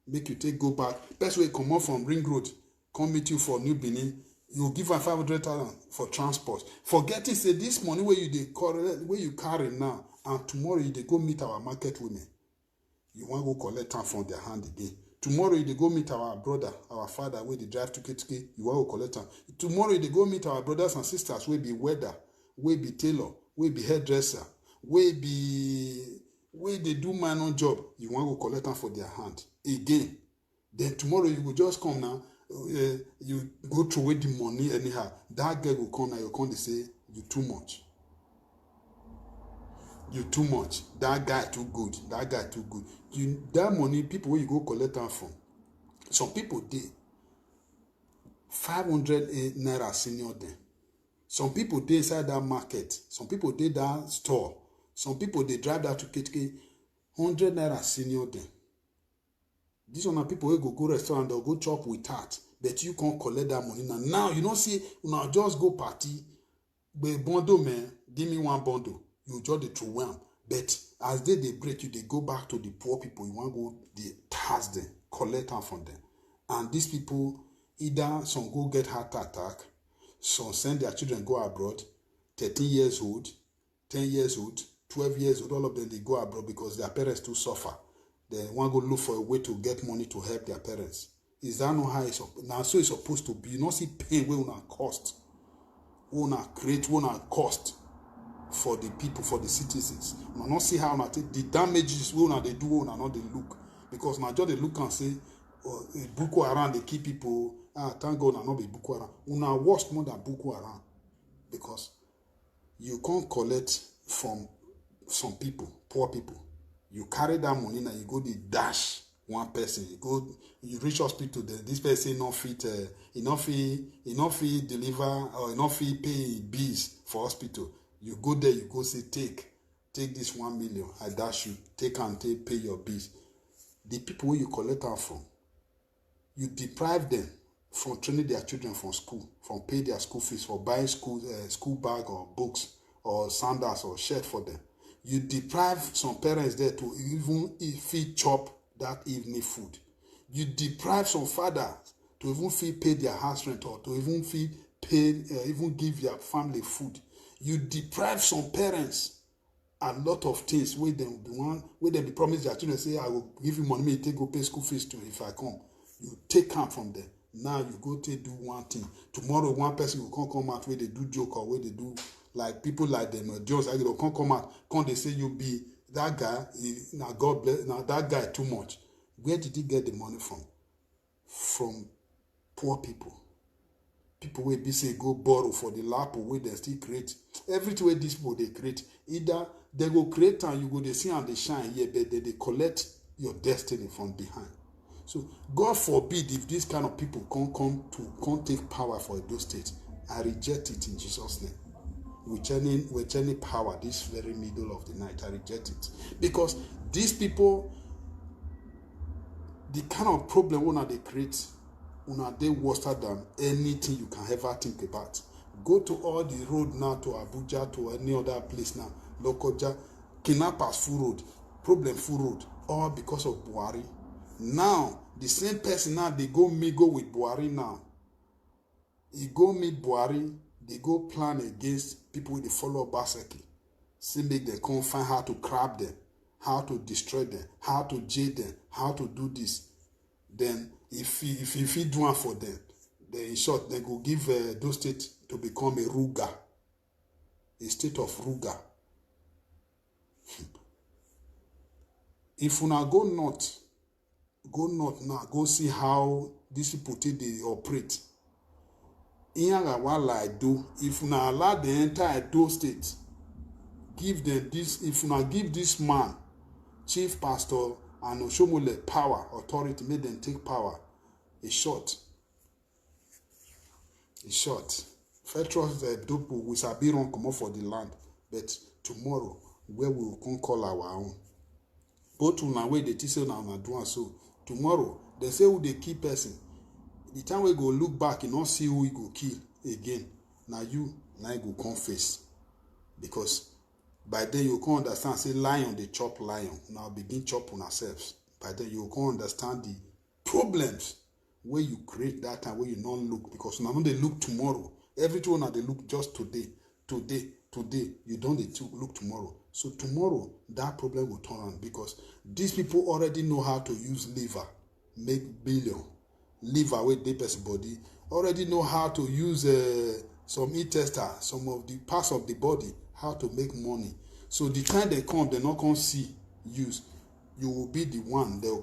Make you take go back. Best way come up from Ring Road, come meet you for New Benin. You give her 500,000 for transport. Forgetting say this money where you carry now, and tomorrow you they go meet our market women. You want to go collect time from their hand again. Tomorrow you they go meet our brother, our father, where they drive to K. You want to collect time. Tomorrow you they go meet our brothers and sisters, where be welder, where be tailor, where be hairdresser, where be wey dey do minor job, you wan go collect am for their hand again. Then tomorrow you go just come now, you go throw away the money anyhow. That girl go come now, you come dey say you too much. You too much. That guy too good. That guy too good. That money, people where you go collect am from. Some people dey 500 naira senior them. Some people dey inside that market. Some people dey that store. Some people they drive that to KTK 100 naira senior them. These one are people who go restaurant or go chop with that, but you can't collect that money now. Now you don't see, now just go party, but bundle man, give me one bundle. You just the true one. But as they break you, they go back to the poor people. You want to go they task them, collect them from them. And these people, either some go get heart attack, some send their children go abroad, 13 years old, 10 years old, 12 years old, all of them, they go abroad because their parents too suffer. They want to go look for a way to get money to help their parents. Is that not how it's now? So it's supposed to be. You not see pain where una cost, una create, una cost for the people, for the citizens. Una not see how una take the damages where una they do, una not they look, because now just they look and say, Boko Haram they keep people. Thank God una not be Boko Haram. Una worse more than Boko Haram, because you can't collect from some people, poor people. You carry that money now, you go the dash one person. You reach hospital. This person not fit, not fit deliver or not fit pay bills for hospital. You go there, you go say take this 1 million. I dash you. Take and pay your bills. The people where you collect them from, you deprive them from training their children from school, from pay their school fees, for buying school bag or books or sandals or shirt for them. You deprive some parents there to even feed chop that evening food. You deprive some fathers to even pay their house rent or to even even give their family food. You deprive some parents a lot of things where they be promise their children, say, I will give you money, me take go pay school fees too if I come. You take them from them. Now you go to do one thing. Tomorrow one person will come out where they do joke or where they do like people like them, just like they come out, come they say you be that guy. Now God bless. Now that guy too much. Where did he get the money from? From poor people. People will be say go borrow for the lap where they still create. Everything where these people they create, either they go create and you go they see and they shine here, but they collect your destiny from behind. So God forbid if this kind of people can't take power for those states. I reject it in Jesus' name. With any power, this very middle of the night, I reject it. Because these people, the kind of problem they create, they worse than anything you can ever think about. Go to all the road now to Abuja, to any other place now. Lokoja, kidnappers full road, problem full road, all because of Buhari. Now, the same person now, they go with Buhari now. He go meet Buhari, they go plan against people with the follow Obaseki. See, make them come find how to crab them, how to destroy them, how to jail them, how to do this. Then, if he do one for them, then in short, they go give those states to become a Ruga, a state of Ruga. If you now go north now, go see how these people they operate. If you now allow the entire Edo state, give them this, if you now give this man, chief pastor and Oshomole power, authority, make them take power, it's short. Federal people will be wrong come up for the land, but tomorrow, where we will call our own. Both to now where they teach you now doing so. Tomorrow, they say who they keep person. The time we go look back, you not see who we go kill again. Now you go confess. Because by then you can understand, say lion, they chop lion. Now begin chop on ourselves. By then you can understand the problems where you create that time, where you not look. Because now they look tomorrow. Everything now they look just today. You don't need to look tomorrow. So tomorrow, that problem will turn on because these people already know how to use liver, make billion. Liver with the person body, already know how to use some intestine, some of the parts of the body, how to make money. So the time they come, they're not going to see use, you will be the one they will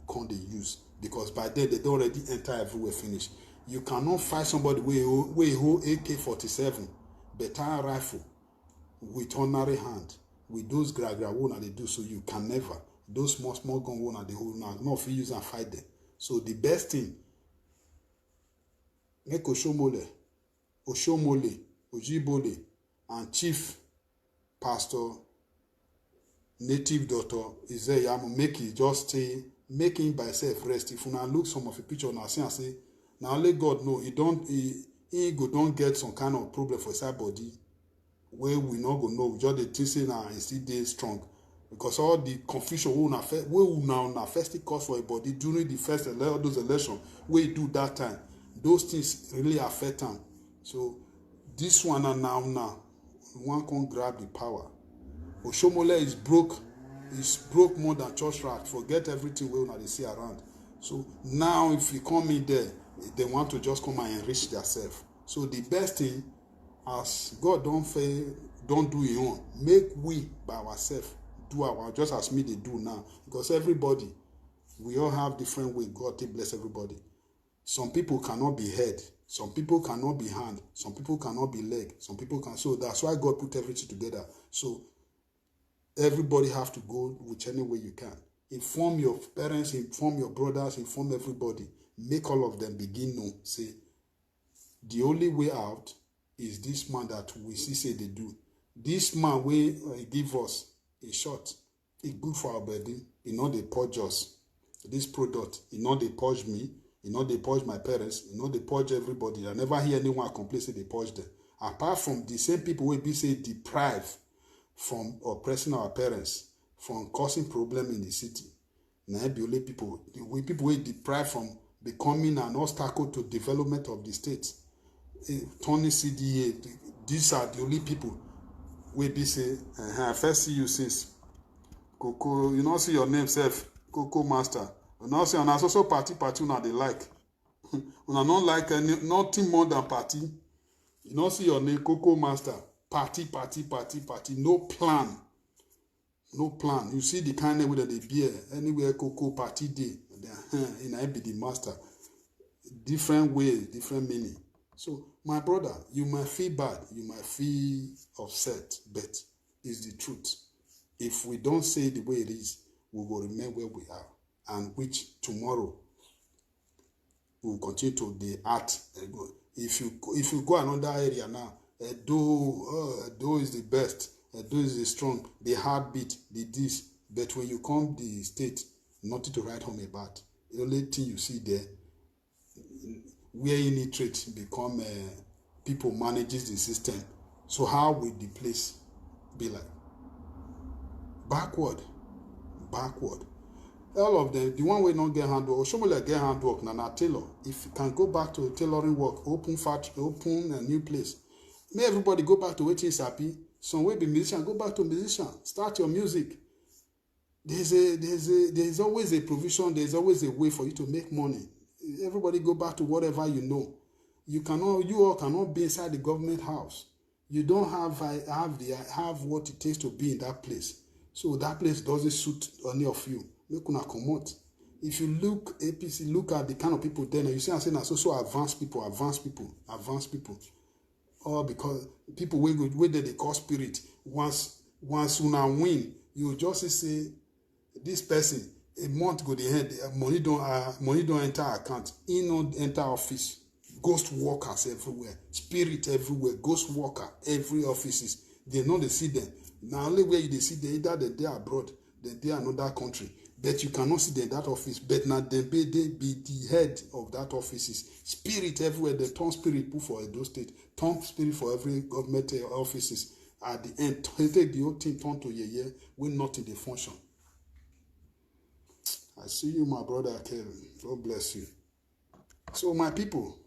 come they use, because by then they don't already enter everywhere finish. You cannot fight somebody with AK-47 better rifle with ordinary hand with those gragra one they do. So you can never, those small gun one they hold now, not if you use and fight them. So the best thing, make Oshomole, Ojibole, and Chief Pastor Native Doctor Isaiah make it just stay, make him by self rest. If you now look some of the picture now see and say, now only God know he don't get some kind of problem for his body where we not go know, just the thing say now he still dey strong, because all the confusion we now first cause for a body during the first those elections we do that time, those things really affect them. So this one now one can grab the power. Oshomole is broke more than church rat. Forget everything we now they see around. So now if you come in there, they want to just come and enrich themselves. So the best thing, as God don't do it on, make we by ourselves do our, just as me they do now. Because everybody, we all have different way God to bless everybody. Some people cannot be head, some people cannot be hand, some people cannot be leg, some people can. So that's why God put everything together. So everybody have to go which any way you can. Inform your parents, inform your brothers, inform everybody. Make all of them begin know, say, the only way out is this man that we see say they do. This man will give us a shot. It's good for our body. You know they purge us. This product, you know they purge me. You know they purge my parents. You know they purge everybody. I never hear anyone complain say they purge them. Apart from the same people will be say deprive from oppressing our parents, from causing problem in the city. Now be only people will deprive from becoming an obstacle to development of the state. Tony CDA, these are the only people will be say, I first see you since Coco, you know see your name self, Coco Master. You know see on also party now they like. Una not like nothing more than party. You know see your name, Coco Master. Party. No plan. No plan. You see the kind of way that they bear. Anywhere Coco party day. And I be the master. Different ways, different meaning. So, my brother, you might feel bad. You might feel upset. But it's the truth. If we don't say it the way it is, we will remain where we are. And which tomorrow, we will continue to the art. If you go another area now, Edo is the best. Edo is the strong. The heartbeat, the this. But when you come the state, nothing to write home about. The only thing you see there, where illiterate become people manages the system. So how will the place be like? Backward. All of them, the one way not get handwork, Oshomole get handwork, na tailor. If you can go back to tailoring work, open factory, open a new place. May everybody go back to waiting happy. Some way be musician, go back to musician. Start your music. There's always a provision. There's always a way for you to make money. Everybody go back to whatever you know. You all cannot be inside the government house. You don't have what it takes to be in that place. So that place doesn't suit any of you. Make una comot. If you look APC, look at the kind of people there. You see, I'm saying so advanced people. Or because people where they call spirit. Once una win, you just say this person a month go the head money don't enter account. He not enter office. Ghost workers everywhere, spirit everywhere, ghost worker every offices. They know they see them. Now only where they see them either they abroad, they another country. But you cannot see them in that office. But now they be the head of that offices. Spirit everywhere. They turn spirit put for Edo State. Turn spirit for every government offices. At the end, take the whole thing turn to yeye when not in the function. I see you, my brother Kevin. God bless you. So my people,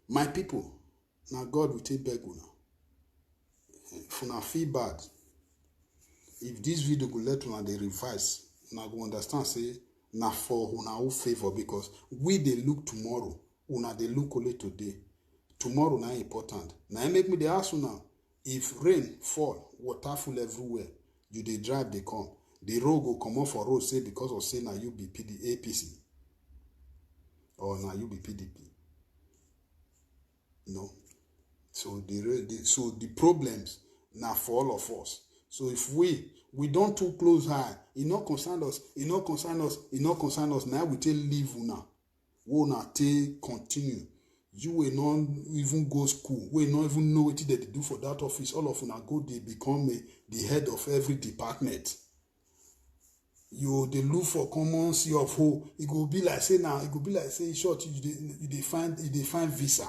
now God will take back una. If una feel bad, if this video go let una dey revise, una go understand say na for una who favor, because we dey look tomorrow, una dey look only today. Tomorrow na important. Now make me dey ask una, if rain fall, water full everywhere, You dey drive, they come. The road go come off for road, say because of say now you be APC or now you be PDP. No. So the problems now for all of us. So if we don't too close eye, it not concern us, it not concern us, it not concern us. Now we take leave una. We not take continue. You will not even go school. We not even know what they do for that office. All of una go, they become the head of every department. You they look for common see of who. It go be like say now. It go be like say short. You find visa.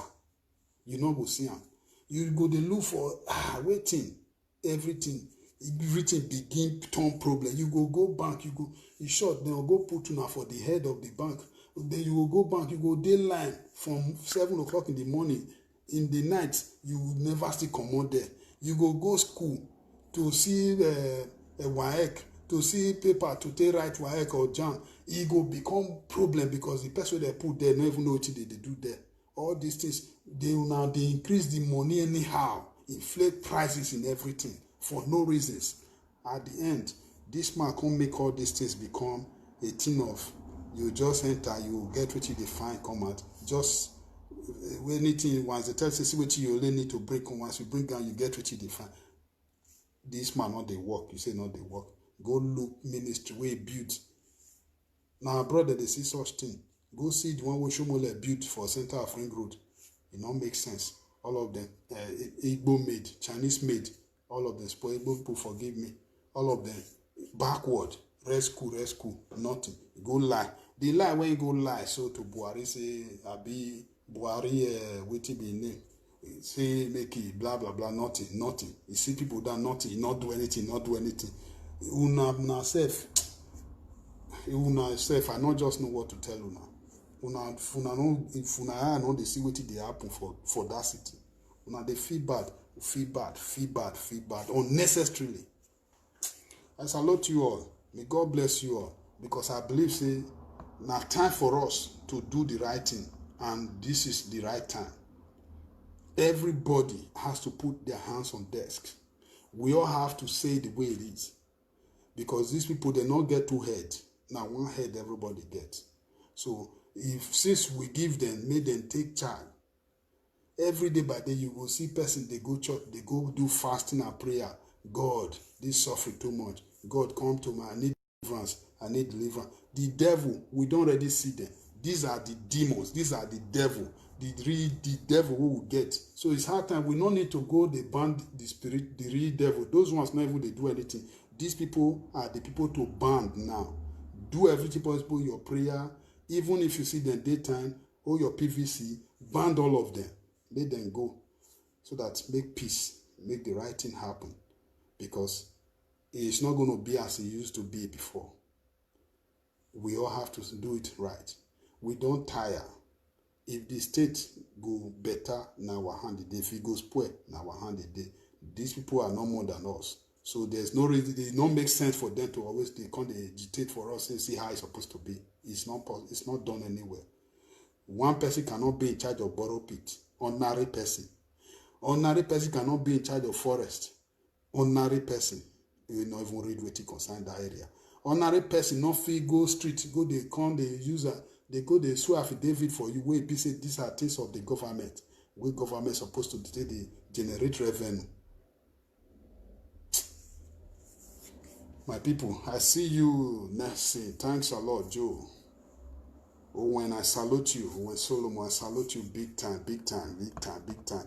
You not go see them. You go they look for waiting everything begin turn problem. You go bank. You go in short. They will go put una for the head of the bank. Then you will go bank. You go day line from 7 o'clock in the morning. In the night you will never still come out there. You go school to see a WAEC. To see paper to take right WAEC or JAM, it go become problem because the person they put there don't even know what they do there. All these things, they increase the money anyhow, inflate prices in everything for no reasons. At the end, this man can't make all these things become a thing of you just enter, you get what you define, come out. Just anything once they tell you see what you only need to break, once you bring down, you get what you define. This man not they work, you say not they work. Go look ministry where he built. Now, brother, they see such thing. Go see the one where Shomole built for center of Ring Road. It don't make sense. All of them, Igbo made, Chinese made, all of them. Igbo people forgive me. All of them backward. Rescue, nothing. Go lie. The lie when you go lie. So to Buhari say, Abi Buhari, waiting be name. Say make it blah blah blah. Nothing. You see people that nothing, not do anything. Una self, I not just know what to tell una. If una know they see what they happen for that city. Una they feel bad unnecessarily. I salute you all. May God bless you all, because I believe say now time for us to do the right thing, and this is the right time. Everybody has to put their hands on desks. We all have to say the way it is. Because these people, they not get two heads. Now one head everybody gets. So since we give them, make them take charge. Every day by day you will see person, they go church, they go do fasting and prayer. God, this suffering too much. God, come to me. I need deliverance. The devil, we don't already see them. These are the demons. These are the devil. The devil who will get. So it's hard time. We don't need to go, they ban the spirit, the real devil. Those ones not even they do anything. These people are the people to ban now. Do everything possible, your prayer. Even if you see them daytime or your PVC, ban all of them. Let them go. So that make peace, make the right thing happen. Because it's not going to be as it used to be before. We all have to do it right. We don't tire. If the state go better, now our hand it. If it goes poor, now our hand it. These people are no more than us. So there's no reason, it don't make sense for them to always they agitate for us and see how it's supposed to be. It's not done anywhere. One person cannot be in charge of borough pit. Ordinary person. Ordinary person cannot be in charge of forest. Ordinary person. You will not even read what it concern that area. Ordinary person not feel go street, go they come, they use they go they swear affidavit for you. Where people say these are things of the government. Where government supposed to generate revenue. My people, I see you next. Thanks a lot, Joe. Owen, I salute you. Owen Solomon, I salute you big time.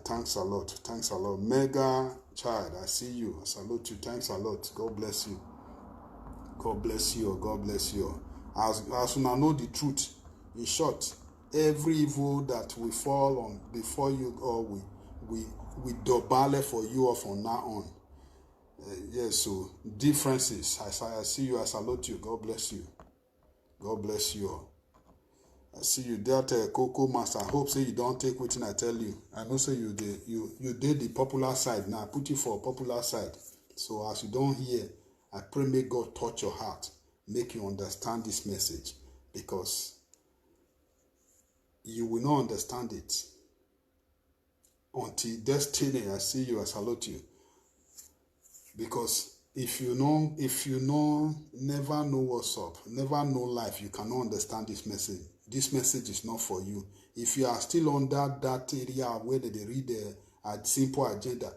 Thanks a lot. Mega child, I see you. I salute you. Thanks a lot. God bless you. God bless you. As you now know the truth, in short, every evil that we fall on before you, or we double for you or from now on. Yes, so differences. I see you. I salute you. God bless you. God bless you all. I see you there, Coco Master. I hope say you don't take what I tell you. I know say you did the popular side. Now I put you for a popular side. So as you don't hear, I pray may God touch your heart, make you understand this message, because you will not understand it until destiny. I see you. I salute you. Because if you never know what's up, never know life, you cannot understand this message. This message is not for you. If you are still under that area where they read the simple agenda,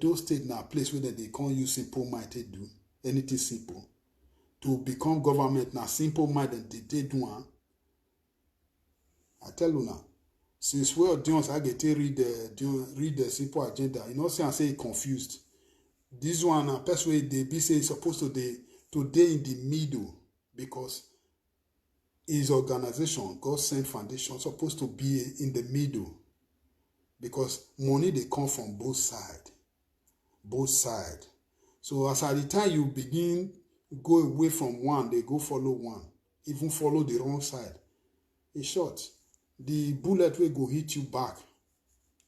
those states now place where they can't use simple mind to do anything simple. To become government now, simple mind and they do. I tell you now, since we are doing, I get to read the simple agenda. You know, say I say confused. This one, a person they be say supposed to day in the middle, because his organization, God Sent Foundation, supposed to be in the middle, because money they come from both sides. So as at the time you begin go away from one, they go follow one, even follow the wrong side. In short, the bullet will go hit you back.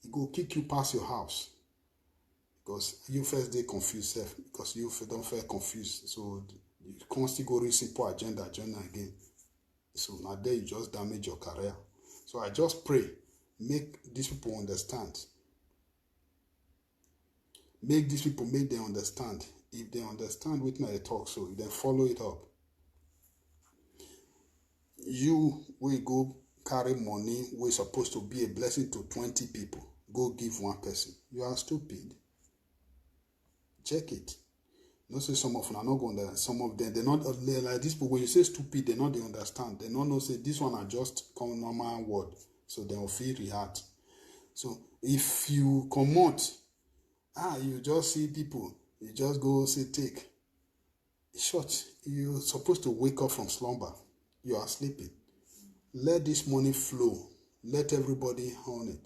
It go kick you past your house. Because you first they confused self, because you don't feel confused. So you constantly go read simple agenda again. So now there you just damage your career. So I just pray, make these people understand. Make these people, make them understand. If they understand what I talk, so then follow it up. You will go carry money, we're supposed to be a blessing to 20 people. Go give one person. You are stupid. Check it. No say some of them are not going to, some of them, they're not like this, but when you say stupid, they understand. They don't know, say this one are just common normal word. So they will feel react. So if you come out, you just see people, you just go say take. Short, you're supposed to wake up from slumber. You are sleeping. Let this money flow. Let everybody own it.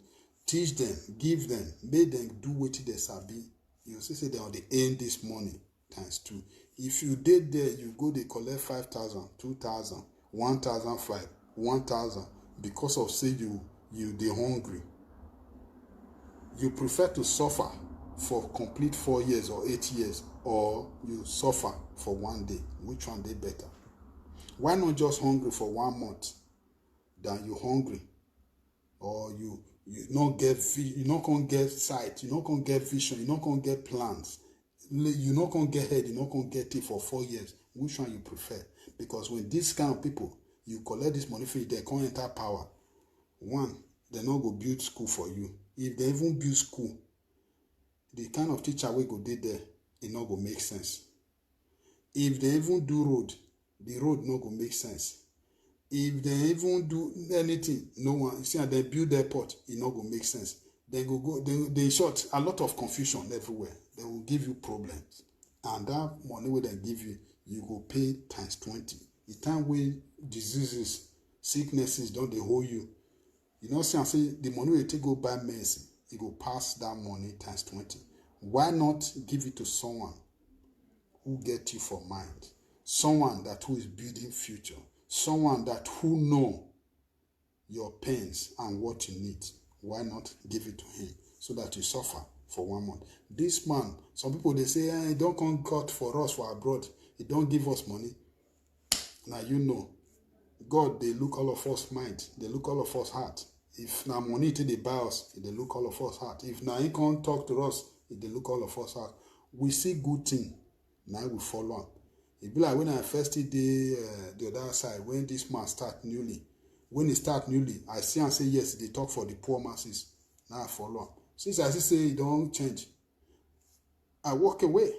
Teach them, give them, make them do what they sabi. You say they are the earn this money times 2. If you did there, you go they collect 5,000, 2,000, 1,005, 1,000 because of say you they hungry. You prefer to suffer for complete 4 years or 8 years, or you suffer for 1 day. Which one they better? Why not just hungry for 1 month than you hungry, or you not get, you not gonna get sight, you not gonna get vision, you not gonna get plans, you not gonna get head, you not gonna get it for 4 years. Which one you prefer? Because when this kind of people, you collect this money for you, they can't enter power. One, they not go build school for you. If they even build school, the kind of teacher we go did there, it not go make sense. If they even do road, the road not go make sense. If they even do anything, no one, see, and they build airport, it not go make sense. They in short, a lot of confusion everywhere. They will give you problems. And that money where they give you, you go pay times 20. The time when diseases, sicknesses, don't they hold you. You know, see, I say the money will take go buy medicine, it go pass that money times 20. Why not give it to someone who get you for mind? Someone that who is building future. Someone that who know your pains and what you need. Why not give it to him so that you suffer for 1 month? This man, some people they say, he don't come God for us for abroad. He don't give us money. Now you know, God they look all of us mind. They look all of us heart. If now money to they buy us, they look all of us heart. If now he can't talk to us, they look all of us heart. We see good thing. Now we follow on. It be like when I first did the other side, when this man start newly. When he start newly, I see and say, yes, they talk for the poor masses. Now I follow on. Since I say it don't change, I walk away.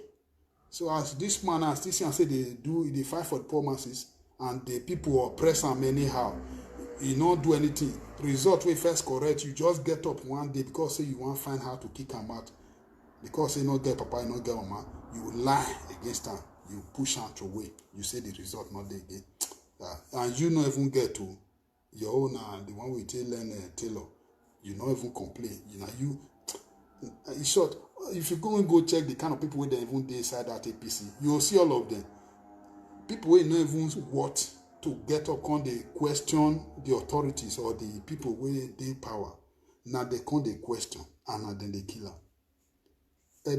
So as this man, as this and say they fight for the poor masses, and the people oppress them anyhow, he not do anything. Result we first correct, you just get up one day because say you want to find how to kick him out. Because he not get papa, he not get mama, you lie against him. You push out away. You say the result not there again. And you not even get to your own, the one we tell Taylor. You not even complain. You know, in short, if you go check the kind of people who they even dey inside that APC, you will see all of them. People who not even what to get up on they question the authorities or the people where they power. Now they come they question and then they kill them.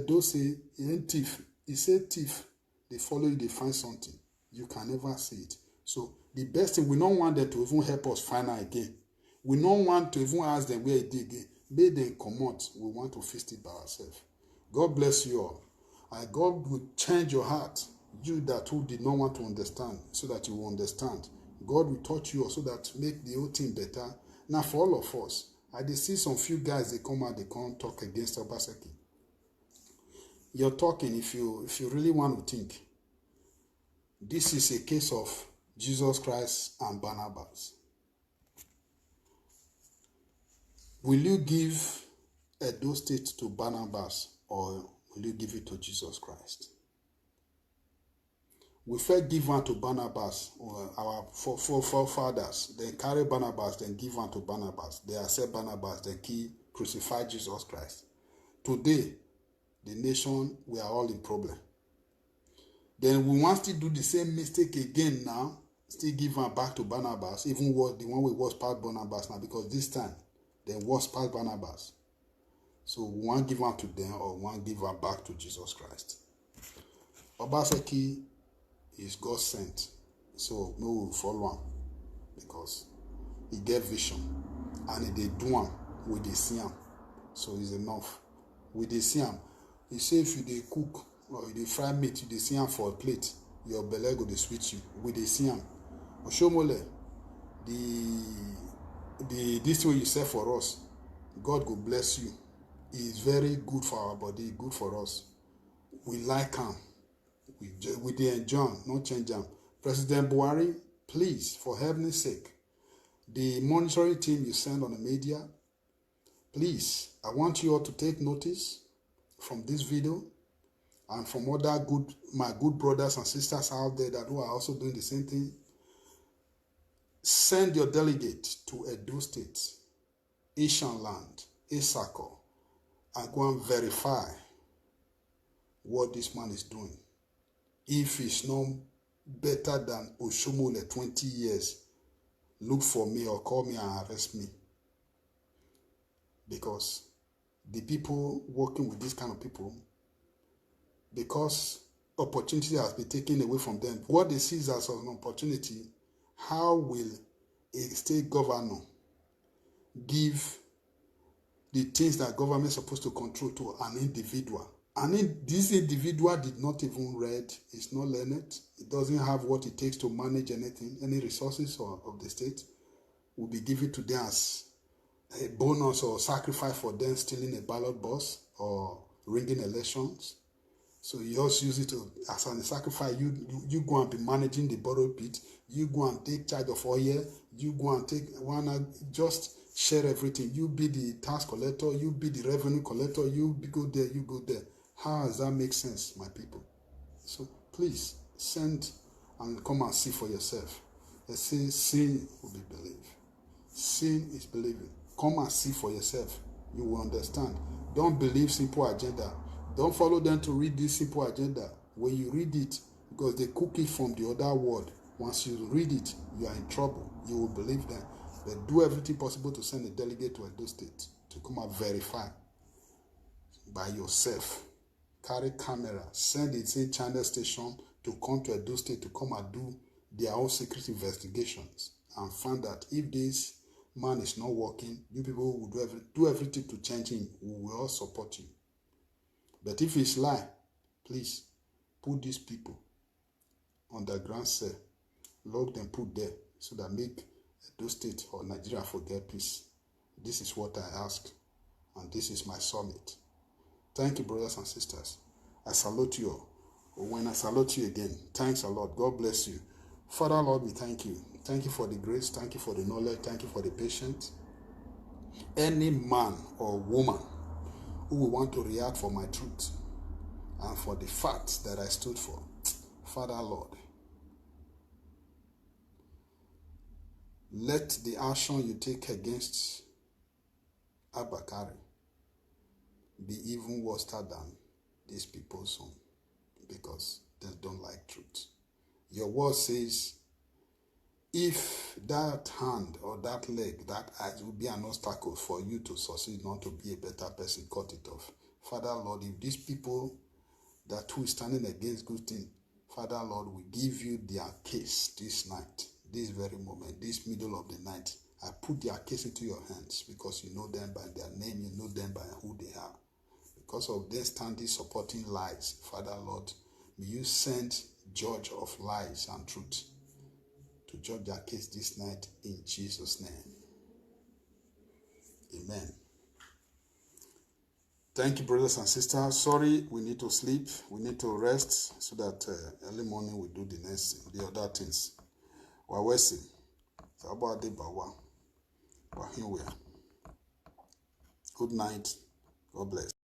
Edo say he ain't thief. He say thief. They follow you, they find something. You can never see it. So the best thing, we don't want them to even help us find out again. We don't want to even ask them where it did again. May they come out. We want to fix it by ourselves. God bless you all. And God will change your heart. You that who did not want to understand, so that you will understand. God will touch you so that make the whole thing better. Now for all of us, I did see some few guys, they come out, they can't talk against Obaseki. You're talking, if you really want to think, this is a case of Jesus Christ and Barnabas. Will you give Edo State to Barnabas, or will you give it to Jesus Christ? We first give one to Barnabas, or our forefathers. Then carry Barnabas, then give one to Barnabas. They accept Barnabas, then crucify Jesus Christ. Today, the nation, we are all in problem. Then we want to do the same mistake again now, still give one back to Barnabas, even what the one we was past Barnabas now, because this time, they was past Barnabas. So we want to give one to them, or we want to give one back to Jesus Christ. Obaseki is God sent, so we will follow him, because he get vision, and he do him with the see him, so it's enough. With the see him, he say if you dey cook or you dey fry meat, you dey see him for a plate, your belly go dey sweet you. With the see him, Oshomole, this way you say for us, God go bless you. It is very good for our body, good for us. We like him. We dey enjoy him, not change him. President Buhari, please, for heaven's sake, the monitoring team you send on the media, please, I want you all to take notice from this video and from other my good brothers and sisters out there that who are also doing the same thing. Send your delegate to Edo State, Asian land, Isako, and go and verify what this man is doing. If it's not better than Oshomole 20 years, look for me or call me and arrest me. Because the people working with this kind of people, because opportunity has been taken away from them, what they see as an opportunity, how will a state governor give the things that government is supposed to control to an individual? And this individual did not even read, is not learned, it doesn't have what it takes to manage anything, any resources of the state will be given to them as a bonus or sacrifice for them stealing a ballot box or ringing elections. So you also use it as a sacrifice. You go and be managing the borrowed pit, you go and take charge of oil, you go and just share everything. You be the tax collector, you be the revenue collector, you go there, you go there. How does that make sense, my people? So please send and come and see for yourself. They say sin will be believed. Sin is believing. Come and see for yourself. You will understand. Don't believe simple agenda. Don't follow them to read this simple agenda. When you read it, because they cook it from the other world, once you read it, you are in trouble. You will believe them. But do everything possible to send a delegate to Edo State to come and verify by yourself. Carry camera, send it in channel station to come to Edo State to come and do their own secret investigations and find that if this man is not working, you people will do everything to change him. We will all support you. But if it's lie, please put these people on the ground cell, lock them, put there, so that make Edo State or Nigeria forget peace. This is what I ask, and this is my summit. Thank you, brothers and sisters. I salute you all. When I salute you again, thanks a lot. God bless you. Father, Lord, we thank you. Thank you for the grace. Thank you for the knowledge. Thank you for the patience. Any man or woman who will want to react for my truth and for the facts that I stood for, Father, Lord, let the action you take against Abakari be even worse than these people's own, because they don't like truth. Your word says, if that hand or that leg, that eye will be an obstacle for you to succeed, not to be a better person, cut it off. Father, Lord, if these people that who is standing against good thing, Father, Lord, we give you their case this night, this very moment, this middle of the night. I put their case into your hands, because you know them by their name, you know them by who they are. because of them standing supporting lies. Father, Lord, may you send judge of lies and truth to judge their case this night in Jesus' name. Amen. Thank you, brothers and sisters. Sorry, we need to sleep. We need to rest so that early morning we do the other things. Wawesi, Sabade Bawa, Wahimwe. Good night. God bless.